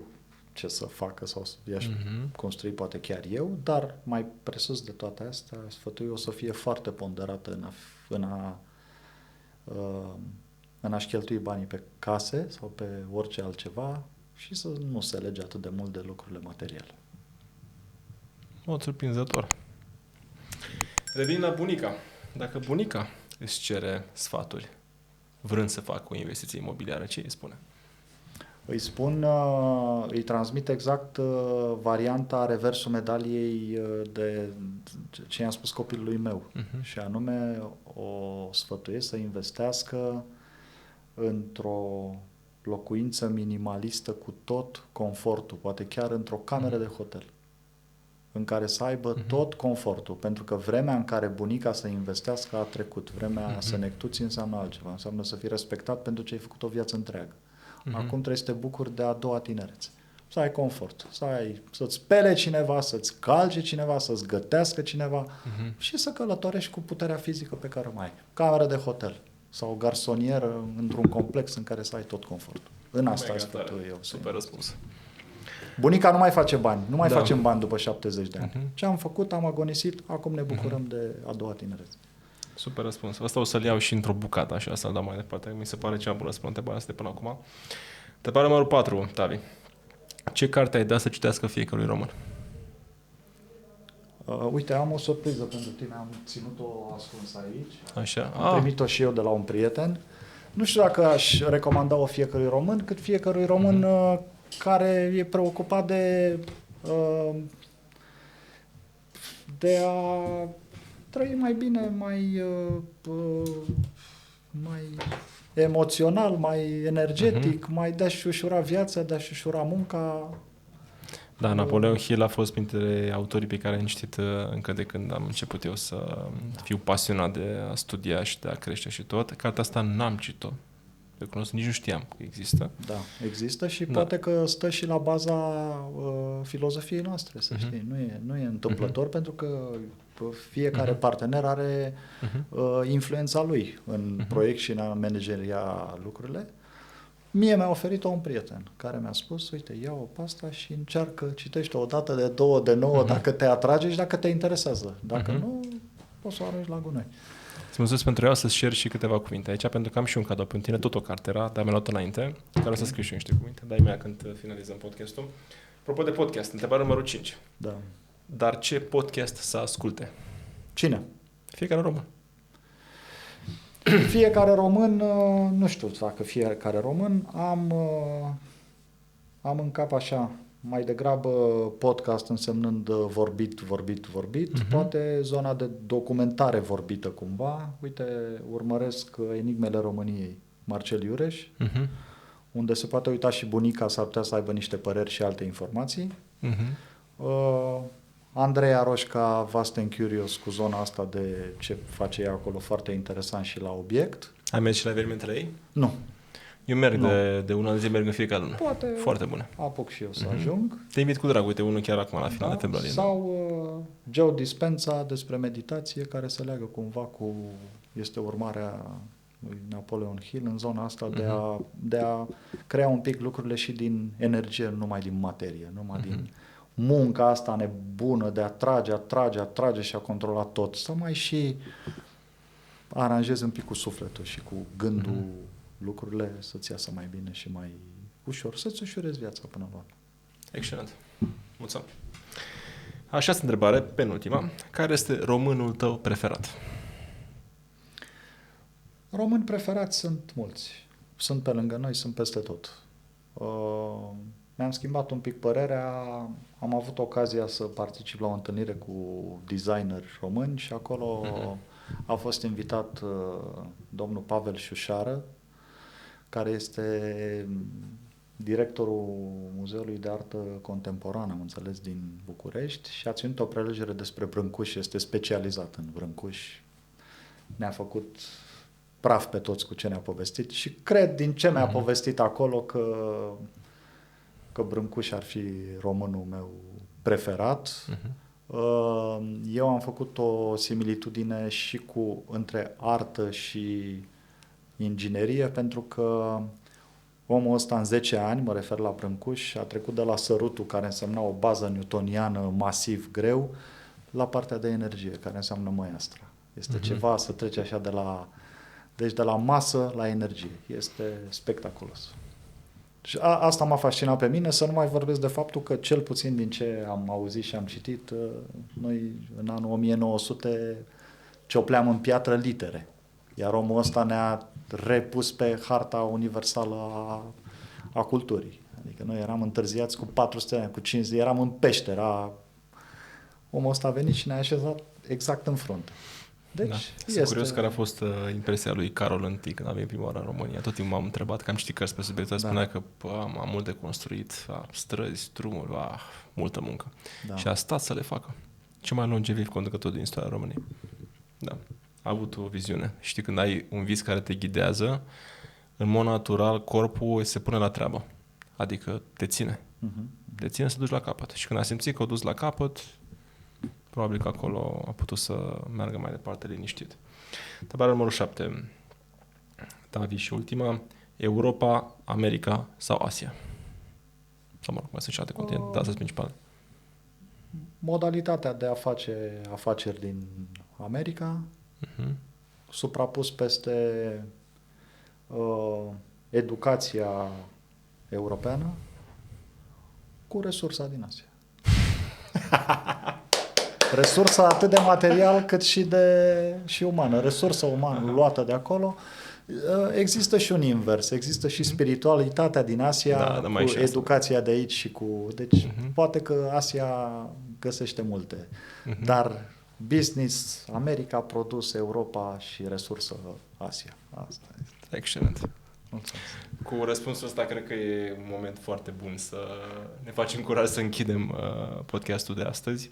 ce să facă sau i-aș construi poate chiar eu, dar mai presus de toate astea aș sfătui o să fie foarte ponderată în a-și cheltui banii pe case sau pe orice altceva și să nu se lege atât de mult de lucrurile materiale. Mod surprinzător. Revin la bunica. Dacă bunica îți cere sfaturi vrând să facă o investiție imobiliară, ce îi spune? Îi transmit exact varianta, reversul medaliei de ce i-am spus copilului meu. Și anume o sfătuiesc să investească într-o locuință minimalistă cu tot confortul, poate chiar într-o cameră de hotel, în care să aibă tot confortul, pentru că vremea în care bunica să investească a trecut, vremea să nectuți înseamnă altceva, înseamnă să fii respectat pentru ce ai făcut o viață întreagă. Acum trebuie să te bucuri de a doua tinerețe. Să ai confort, să-ți spele cineva, să-ți calce cineva, să-ți gătească cineva și să călătorești cu puterea fizică pe care o mai ai. Cameră de hotel sau garsonieră într-un complex în care să ai tot confortul. În asta aș sfătui eu. Super răspuns. Bunica nu mai face bani, nu mai facem bani după 70 de ani. Ce am făcut, am agonisit, acum ne bucurăm de a doua tinerețe. Super răspuns. Asta o să-l iau și într-o bucată, așa, să-l dau mai departe. Mi se pare cea bună să pun întrebarea asta de până acum. Întrebarea numărul 4, Tavi. Ce carte ai dat să citească fiecărui român? Uite, am o surpriză pentru tine. Am ținut-o ascuns aici. Așa. Am primit-o și eu de la un prieten. Nu știu dacă aș recomanda-o fiecărui român, cât fiecărui român care e preocupat de a trăi mai bine, mai emoțional, mai energetic, mai de-a-și ușura viața, de-a-și ușura munca. Da, Napoleon Hill a fost printre autorii pe care am citit încă de când am început eu să fiu pasionat de a studia și de a crește și tot. Cartea asta n-am citit-o. Recunosc, nici nu știam că există. Da, există și poate că stă și la baza filozofiei noastre, să știi. Nu e întâmplător pentru că fiecare partener are influența lui în proiect și în a manageria lucrurile. Mie mi-a oferit-o un prieten care mi-a spus, uite, ia-o pe asta și încearcă, citește-o o dată, de două, de nouă, dacă te atrage și dacă te interesează. Dacă nu, poți să o arunci la gunoi. Îți mulțumesc pentru ea, să-ți share și câteva cuvinte aici, pentru că am și un cadou pentru tine, tot o carte era, dar mi-a luat înainte, care o să scriu și eu niște cuvinte. Dai mea când finalizăm podcastul. Apropo de podcast, întrebarea numărul 5. Da. Dar ce podcast să asculte? Cine? Fiecare român. Fiecare român, nu știu dacă fiecare român, am în cap așa, mai degrabă podcast însemnând vorbit, poate zona de documentare vorbită cumva. Uite, urmăresc Enigmele României, Marcel Iureș, unde se poate uita și bunica, s-ar putea să aibă niște păreri și alte informații. Andreea Roșca, Vast and Curious, cu zona asta de ce face ea acolo, foarte interesant și la obiect. Ai mers și la evenimentele ei? Nu. Eu merg de una de zi, merg în fiecare lună. Poate foarte bune. Apuc și eu să ajung. Te invit cu drag, uite, unul chiar acum, la final de februarie. Sau Joe Dispenza despre meditație, care se leagă cumva cu, este urmarea lui Napoleon Hill în zona asta de a crea un pic lucrurile și din energie, nu numai din materie, numai din munca asta nebună de a trage și a controla tot, să mai și aranjezi un pic cu sufletul și cu gândul lucrurile să-ți iasă mai bine și mai ușor, să-ți ușurezi viața până la urmă. Excelent. Mulțumim. A șasea întrebare, penultima. Care este românul tău preferat? Români preferați sunt mulți. Sunt pe lângă noi, sunt peste tot. Mi-am schimbat un pic părerea, am avut ocazia să particip la o întâlnire cu designeri români și acolo a fost invitat domnul Pavel Șușară, care este directorul Muzeului de Artă Contemporană, am înțeles, din București, și a ținut o prelegere despre Brâncuș, este specializat în Brâncuș. Ne-a făcut praf pe toți cu ce ne-a povestit și cred din ce mi-a povestit acolo că Brâncuș ar fi românul meu preferat. Eu am făcut o similitudine și între artă și inginerie, pentru că omul ăsta în 10 ani, mă refer la Brâncuș, a trecut de la sărutul, care însemna o bază newtoniană masiv greu, la partea de energie, care înseamnă măiastra. Este ceva să treci așa de la masă la energie. Este spectaculos. Și asta m-a fascinat pe mine, să nu mai vorbesc de faptul că, cel puțin din ce am auzit și am citit, noi în anul 1900 ciopleam în piatră litere. Iar omul ăsta ne-a repus pe harta universală a culturii. Adică noi eram întârziați cu 400 de ani, cu 50, eram în peșteră. Omul ăsta a venit și ne-a așezat exact în frunte. Deci, Sunt curios care a fost impresia lui Carol I când a venit prima oară în România. Tot timpul m-am întrebat, că am citit cărți pe subiectul ăsta, spunea că am mult de construit, străzi, drumuri, multă muncă. Da. Și a stat să le facă. Cel mai longeviv conducător din istoria României. Da. A avut o viziune. Știi, când ai un vis care te ghidează, în mod natural, corpul se pune la treabă. Adică te ține. Te ține să duci la capăt. Și când a simțit că o dus la capăt, probabil că acolo a putut să meargă mai departe liniștit. Întrebarea numărul 7. Tavi, și ultima. Europa, America sau Asia? Sau mă rog, mai sunt și alte continente, dar astea sunt principale. Modalitatea de a face afaceri din America, suprapus peste educația europeană cu resursa din Asia. Resursa atât de material cât și umană. Resursa umană luată de acolo. Există și un invers. Există și spiritualitatea din Asia, cu educația de aici și cu... Deci poate că Asia găsește multe. Dar business, America, produs, Europa și resursă Asia. Asta este. Excelent. Cu răspunsul ăsta cred că e un moment foarte bun să ne facem curaj să închidem podcastul de astăzi.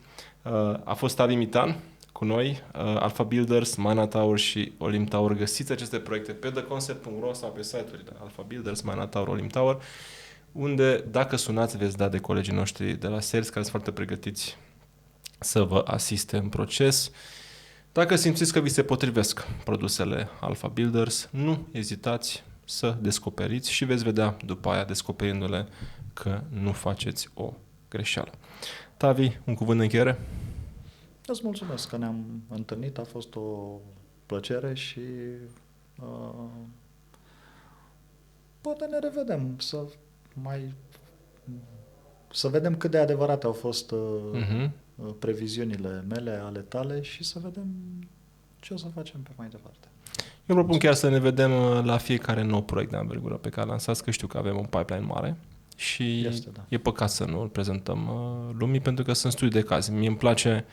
A fost Tavi Mitan cu noi, Alpha Builders, Mana Tower și Olim Tower. Găsiți aceste proiecte pe theconcept.ro sau pe site-urile Alpha Builders, Mana Tower, Olim Tower, unde, dacă sunați, veți da de colegii noștri de la sales, care sunt foarte pregătiți să vă asiste în proces. Dacă simțiți că vi se potrivesc produsele Alpha Builders, nu ezitați să descoperiți și veți vedea după aia, descoperindu-le, că nu faceți o greșeală. Tavi, un cuvânt de încheiere? Îți mulțumesc că ne-am întâlnit, a fost o plăcere și poate ne revedem să vedem cât de adevărate au fost previziunile mele, ale tale, și să vedem ce o să facem pe mai departe. Eu propun chiar să ne vedem la fiecare nou proiect de anvergură pe care lansați, că știu că avem un pipeline mare și e păcat să nu îl prezentăm lumii, pentru că sunt studii de caz. Mie îmi place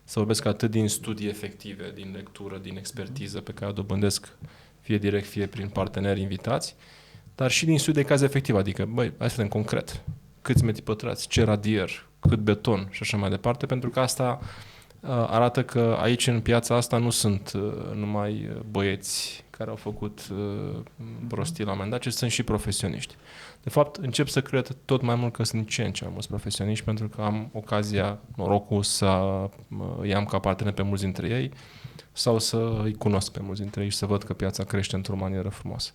să vorbesc atât din studii efective, din lectură, din expertiză pe care o dobândesc fie direct, fie prin parteneri invitați, dar și din studii de caz efectiv, adică, hai să vedem concret, câți metri pătrați, ce radier, cât beton și așa mai departe, pentru că asta arată că aici, în piața asta, nu sunt numai băieți care au făcut prostii la un moment dat, ci sunt și profesioniști. De fapt, încep să cred tot mai mult că sunt ce în ce mai mulți profesioniști, pentru că am ocazia, norocul, să îi am ca partener pe mulți dintre ei sau să îi cunosc pe mulți dintre ei și să văd că piața crește într-o manieră frumoasă.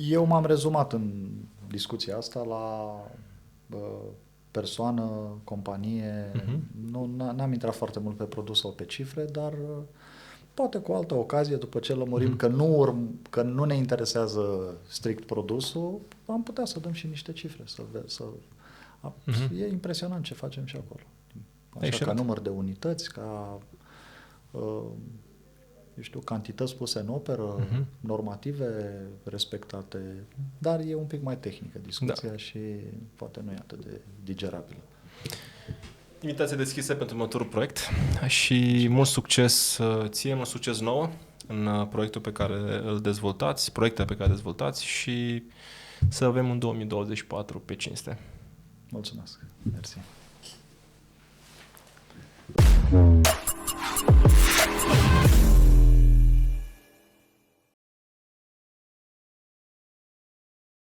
Eu m-am rezumat în discuția asta la persoană, companie, n-am intrat foarte mult pe produs sau pe cifre, dar poate cu altă ocazie, după ce lămurim că nu ne interesează strict produsul, am putea să dăm și niște cifre. E impresionant ce facem și acolo. Așa, ca număr de unități, ca cantități puse în operă, normative respectate, dar e un pic mai tehnică discuția și poate nu e atât de digerabilă. Invitație deschisă pentru următorul proiect și mult succes ție, mult succes nouă în proiectul pe care îl dezvoltați, proiectele pe care le dezvoltați, și să avem un 2024 pe cinste. Mulțumesc. Mersi.